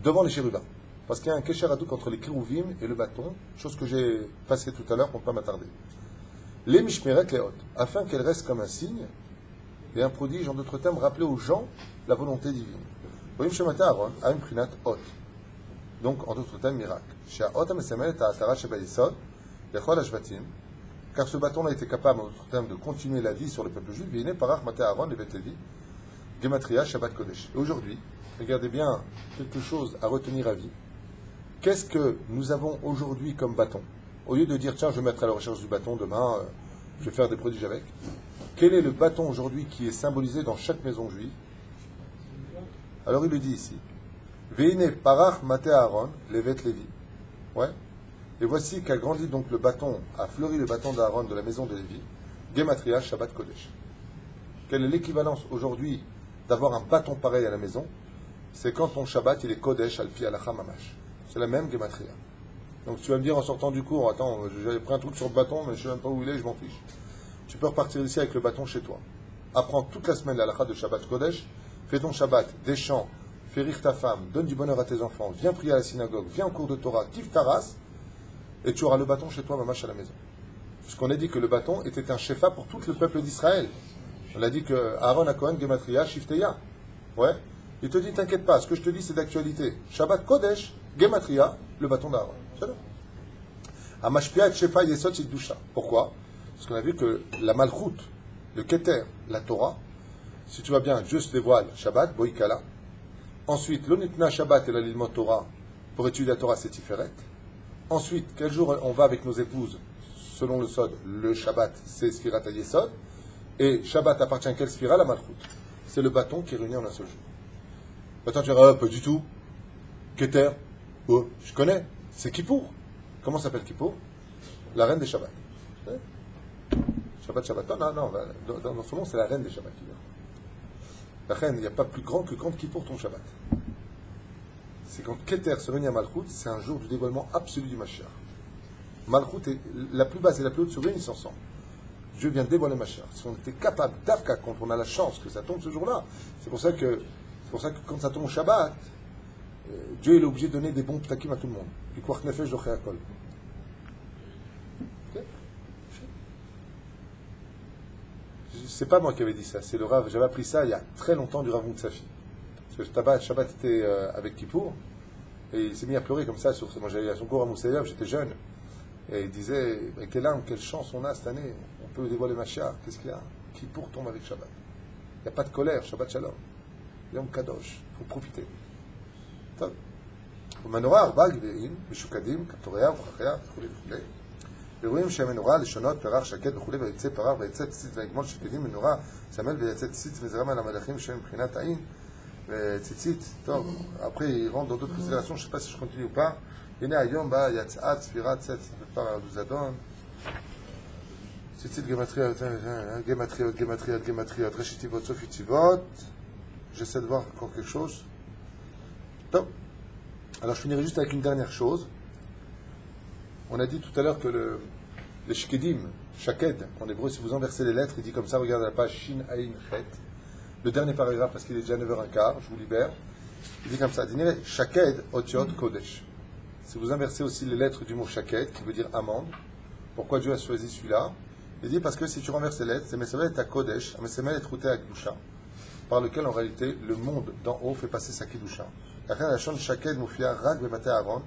Devant les chérubins. Parce qu'il y a un Kesher Hadouk entre les kérouvim et le bâton, chose que j'ai passée tout à l'heure pour ne pas m'attarder. Les Mishmeret les Hot, afin qu'elle reste comme un signe et un prodige, en d'autres termes, rappeler aux gens la volonté divine. Voyez, Shemata Aaron, a une prinat Hot. Donc, en d'autres termes, miracle. Car ce bâton a été capable, en d'autres termes, de continuer la vie sur le peuple juif. Gematria Shabbat Kodesh. Et aujourd'hui, regardez bien quelque chose à retenir à vie. Qu'est-ce que nous avons aujourd'hui comme bâton? Au lieu de dire, tiens, je vais mettre à la recherche du bâton demain, je vais faire des prodiges avec. Quel est le bâton aujourd'hui qui est symbolisé dans chaque maison juive? Alors il le dit ici. Veine parach mate Aaron, levet Lévi. Ouais. Et voici qu'a grandi donc le bâton, a fleuri le bâton d'Aaron de la maison de Lévi. Gematria Shabbat Kodesh. Quelle est l'équivalence aujourd'hui d'avoir un bâton pareil à la maison? C'est quand ton Shabbat il est Kodesh al pi alacha mamash. C'est la même Gematria. Donc tu vas me dire en sortant du cours, attends, j'avais pris un truc sur le bâton, mais je ne sais même pas où il est, je m'en fiche. Tu peux repartir ici avec le bâton chez toi. Apprends toute la semaine l'alacha de Shabbat Kodesh, fais ton Shabbat, des chants, fais rire ta femme, donne du bonheur à tes enfants, viens prier à la synagogue, viens au cours de Torah, kiffe ta race, et tu auras le bâton chez toi, mamash à la maison. Puisqu'on a dit que le bâton était un shefa pour tout le peuple d'Israël. On a dit que Aaron a Kohen Gematria Shifteya. Ouais. Il te dit, t'inquiète pas, ce que je te dis c'est d'actualité. Shabbat Kodesh, Gematria, le bâton d'Aaron. C'est bon. Amashpia et Shefa Yesod Sidusha. Pourquoi? Parce qu'on a vu que la Malchut, le Keter, la Torah, si tu vas bien, Dieu se dévoile Shabbat, Boïkala. Ensuite, l'Onitna Shabbat et la Lilmot Torah, pour étudier la Torah, c'est Tiferet. Ensuite, quel jour on va avec nos épouses, selon le Sod, le Shabbat, c'est Sfirat Yesod. Et Shabbat appartient à quelle Sphira? La Malchut. C'est le bâton qui est réuni en un seul jour. Maintenant, tu diras, pas du tout. Keter, oh, je connais. C'est Kippour. Comment s'appelle Kippour? La reine des Shabbats. Shabbat, Shabbat. Non, dans son nom, c'est la reine des Shabbats. La reine, il n'y a pas plus grand que quand Kippour ton Shabbat. C'est quand Keter se réunit à Malchut, c'est un jour du dévoilement absolu du Mashiach. Malchut est la plus basse et la plus haute se réunissent ensemble. Dieu vient dévoiler Mashiach. Si on était capable d'Afka, quand on a la chance que ça tombe ce jour-là, c'est pour ça que quand ça tombe au Shabbat, Dieu est obligé de donner des bons ptakim à tout le monde. Du Kwach Nefesh de Chéakol. C'est pas moi qui avais dit ça, c'est le Rav. J'avais appris ça il y a très longtemps du Rav Moutsafi. Parce que Shabbat était avec Kippour, et il s'est mis à pleurer comme ça. Moi j'allais à son cours à Moussaïev, j'étais jeune. Et il disait, quelle âme, quelle chance on a cette année. On peut dévoiler Mashiach. Qu'est-ce qu'il y a? Kippour tombe avec Shabbat. Il n'y a pas de colère, Shabbat Shalom. Yom Kadosh, il faut profiter. ומנורה 4 גביעים, משוקדים, כתוריה וחכיה וכו' וכו'. ורואים שהמנורה לשונות פרח שקט וכו' ויצא פרח ויצא ציצית ויגמול שקדים מנורה סמל ויצא ציצית וזרם על המלאכים שהם מבחינת העין וציצית. טוב, après il rentre dans d'autres considérations, je ne sais pas si je continue ou pas. הנה היום בא יצאה צפירת צאת בפר הדוזדון. ציצית גמטריות, ראשי תיבות, סוף יציבות. J'essaie de voir encore quelque chose. Top. Alors je finirai juste avec une dernière chose. On a dit tout à l'heure que les shkedim, shaked, en hébreu, si vous inversez les lettres, il dit comme ça, regardez la page Shin Ain Chet. Le dernier paragraphe, parce qu'il est déjà 9h15, je vous libère. Il dit comme ça, shaked otiot kodesh. Si vous inversez aussi les lettres du mot shaked, qui veut dire amande, pourquoi Dieu a choisi celui-là? Il dit parce que si tu renverses les lettres, c'est mesemet à kodesh, mesemet et routé à kdusha, par lequel en réalité le monde d'en haut fait passer sa kidusha. La chante shaked moufia rag bemate Aaron,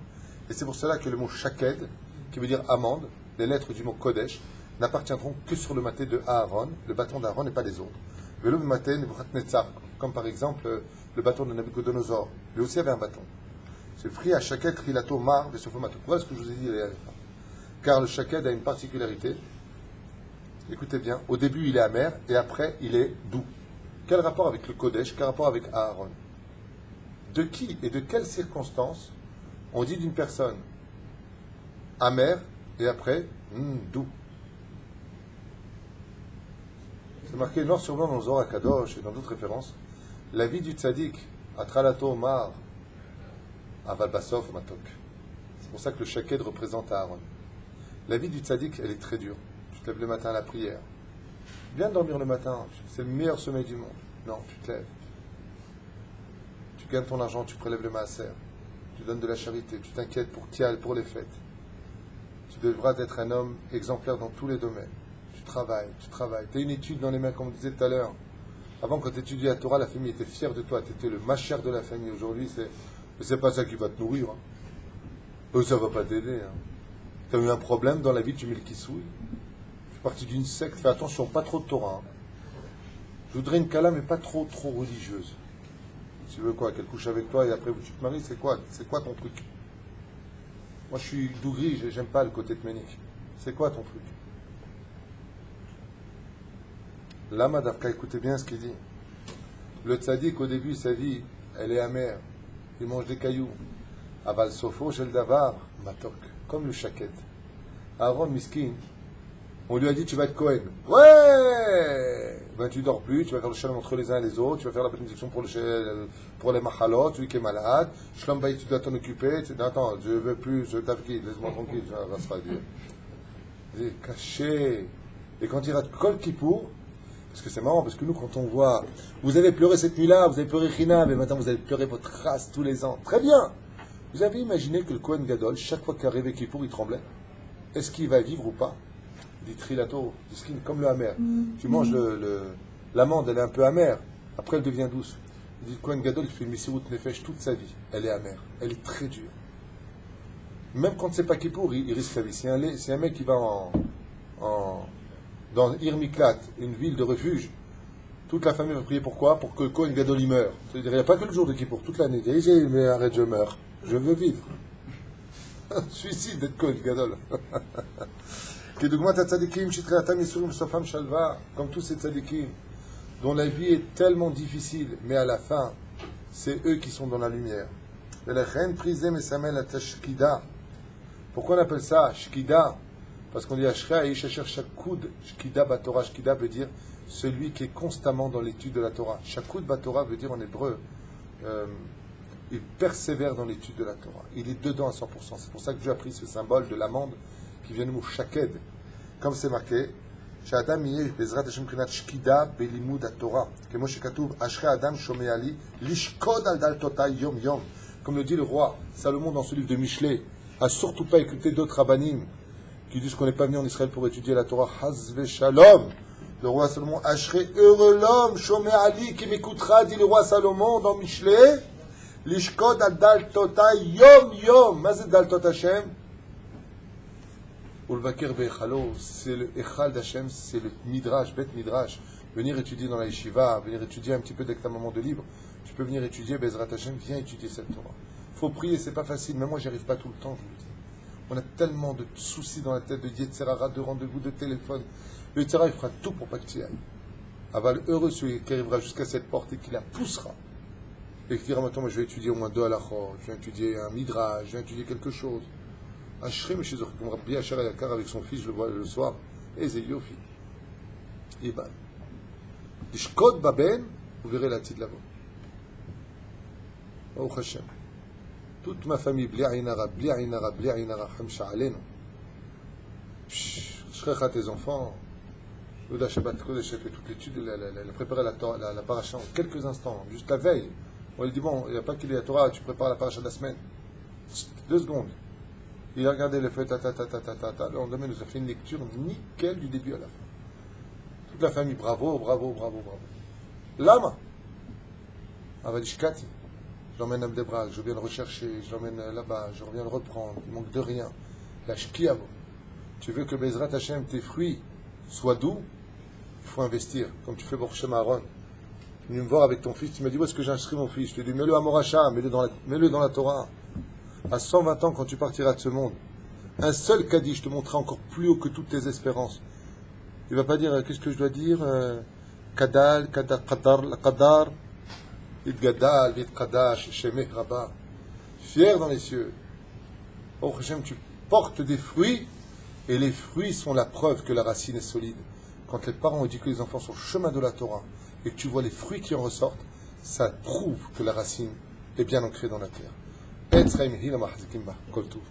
et c'est pour cela que le mot shaked, qui veut dire amande, les lettres du mot kodesh, n'appartiendront que sur le maté de Aaron, le bâton d'Aaron et pas les autres. Velo maté Nebuchadnezzar, comme par exemple le bâton de Nabucodonosor, lui aussi avait un bâton. C'est pris à shaked rilato mar de sofomato. Voilà ce que je vous ai dit hier. Car le shaked a une particularité. Écoutez bien, au début il est amer et après il est doux. Quel rapport avec le Kodesh? Quel rapport avec Aaron? De qui et de quelles circonstances on dit d'une personne amère et après doux? C'est marqué noir sur blanc dans le Zohar Kadosh et dans d'autres références. La vie du tzaddik Atralato Omar, Aval Basof Matok. C'est pour ça que le shaked représente Aaron. La vie du tzaddik, elle est très dure. Tu te lèves le matin à la prière. Viens dormir le matin, c'est le meilleur sommeil du monde. Non, tu te lèves. Tu gagnes ton argent, tu prélèves le maaser. Tu donnes de la charité, tu t'inquiètes pour Kial, pour les fêtes. Tu devras être un homme exemplaire dans tous les domaines. Tu travailles. Tu as une étude dans les mains, comme on disait tout à l'heure. Avant, quand tu étudiais la Torah, la famille était fière de toi. Tu étais le machère de la famille. Aujourd'hui, c'est pas ça qui va te nourrir. Ça va pas t'aider. Tu as eu un problème dans la vie, tu mets le kissouille. Je suis parti d'une secte. Fais attention, pas trop de Torah. Je voudrais une kala, mais pas trop religieuse. Tu veux quoi? Qu'elle couche avec toi et après tu te maries? C'est quoi ton truc? Moi, je suis dougri, j'aime pas le côté tménique. C'est quoi ton truc? Lama Davka, écoutez bien ce qu'il dit. Le tzaddik, au début, sa vie, elle est amère. Il mange des cailloux. Aval sofo, shel davar, matok. Comme le shaket. Aaron Miskin, on lui a dit, tu vas être Cohen. Ouais! Ben, tu dors plus, tu vas faire le shalom entre les uns et les autres, tu vas faire la bénédiction pour les machalot, celui qui est malade. Shalom baï, tu dois t'en occuper. Attends, je veux plus, je t'avais, laisse-moi tranquille, ça sera Dieu. C'est caché. Et quand il rate Kol Kippour, parce que c'est marrant, parce que nous, quand on voit, vous avez pleuré cette nuit-là, vous avez pleuré China, mais maintenant vous allez pleurer votre race tous les ans. Très bien! Vous avez imaginé que le Kohen Gadol, chaque fois qu'arrivait Kippour, il tremblait? Est-ce qu'il va vivre ou pas? Dit Trilato, dit skin, comme le amer. Tu manges l'amande, elle est un peu amère. Après, elle devient douce. Il dit Kohen Gadol, il fait Messirut Nefesh toute sa vie. Elle est amère. Elle est très dure. Même quand c'est pas Kippour, il risque sa vie. Si un mec qui va dans Irmiklat, une ville de refuge, toute la famille va prier pourquoi? Pour que Kohen Gadol y meure. C'est-à-dire, il n'y a pas que le jour de Kippour, toute l'année. Il dit, mais arrête, je meurs. Je veux vivre. Suicide d'être Kohen Gadol. Comme tous ces tzadikim, dont la vie est tellement difficile, mais à la fin, c'est eux qui sont dans la lumière. Pourquoi on appelle ça Shkida? Parce qu'on dit Ashra et Shakoud. Shkida Batorah. Shkida veut dire celui qui est constamment dans l'étude de la Torah. Shakoud Batorah veut dire en hébreu, il persévère dans l'étude de la Torah. Il est dedans à 100%. C'est pour ça que Dieu a pris ce symbole de l'amande qui vient du mot shaked. Comme c'est marqué, Shadam yeh bezrat Hashem krinat shkida belimud haTorah. Kemo shekatuv ashre adam shomei ali lishkod al daltotai yom yom. Comme le dit le roi Salomon dans ce livre de Michelet, à surtout pas écouter d'autres rabbanim qui disent qu'on n'est pas venu en Israël pour étudier la Torah. Hazve shalom. Le roi Salomon, ashre heureux l'homme shomei ali qui m'écoutera, dit le roi Salomon dans Michelet, lishkod al daltotai yom yom. Mazet daltot Hashem. C'est le Echal d'Hachem, c'est le Midrash, Bet Midrash. Venir étudier dans la Yeshiva, venir étudier un petit peu dès que tu as un moment de libre. Tu peux venir étudier, Bezrat Hachem, viens étudier cette Torah. Il faut prier, c'est pas facile, mais moi j'y arrive pas tout le temps, je vous le dis. On a tellement de soucis dans la tête, de Yetzerara, de rendez-vous, de téléphone. Le Yetzerara, il fera tout pour pas que tu y ailles. Aval, heureux celui qui arrivera jusqu'à cette porte et qui la poussera. Et qui dira maintenant, moi je vais étudier au moins 2 halachot, je vais étudier un Midrash, je vais étudier quelque chose. Ashrim chez eux, comme Rabbi Achar Yakar avec son fils, je le vois le soir, et c'est Yofi. Iban. Ishkod Baben, vous verrez la petite là-bas. Oh Hashem. Toute ma famille, Bli Ainara, Bli Ainara, Bli Ainara, Hamsha Alenu. Shrecha tes enfants. Ouda Shabbat Kodesh a fait toute l'étude, elle a préparé la paracha en quelques instants, juste la veille. On lui dit, bon, il n'y a pas qu'il y a la Torah, tu prépares la paracha de la semaine. 2 secondes. Il a regardé les feuilles, le lendemain, il nous a fait une lecture nickel du début à la fin. Toute la famille, bravo. Lama Avadishkati. Je l'emmène à Mdebrak, je viens le rechercher, je l'emmène là-bas, je reviens le reprendre, il manque de rien. La shkiavo. Tu veux que Bezrat Hashem, tes fruits, soient doux, il faut investir, comme tu fais pour Shem Aaron. Tu es venu me voir avec ton fils, tu m'as dit, où est-ce que j'inscris mon fils? Je te dis, mets-le à Moracha, mets-le dans la Torah. À 120 ans, quand tu partiras de ce monde, un seul Kaddish te montrera encore plus haut que toutes tes espérances. Il ne va pas dire, qu'est-ce que je dois dire? Kadal, Kadar, Idgadal, Vidkadash, Shemeh, Rabba. Fier dans les cieux. Oh Hashem, tu portes des fruits, et les fruits sont la preuve que la racine est solide. Quand les parents ont dit que les enfants sont au chemin de la Torah, et que tu vois les fruits qui en ressortent, ça prouve que la racine est bien ancrée dans la terre. Etz Chaim Hi la Mahzikim Ba, Kol Tov.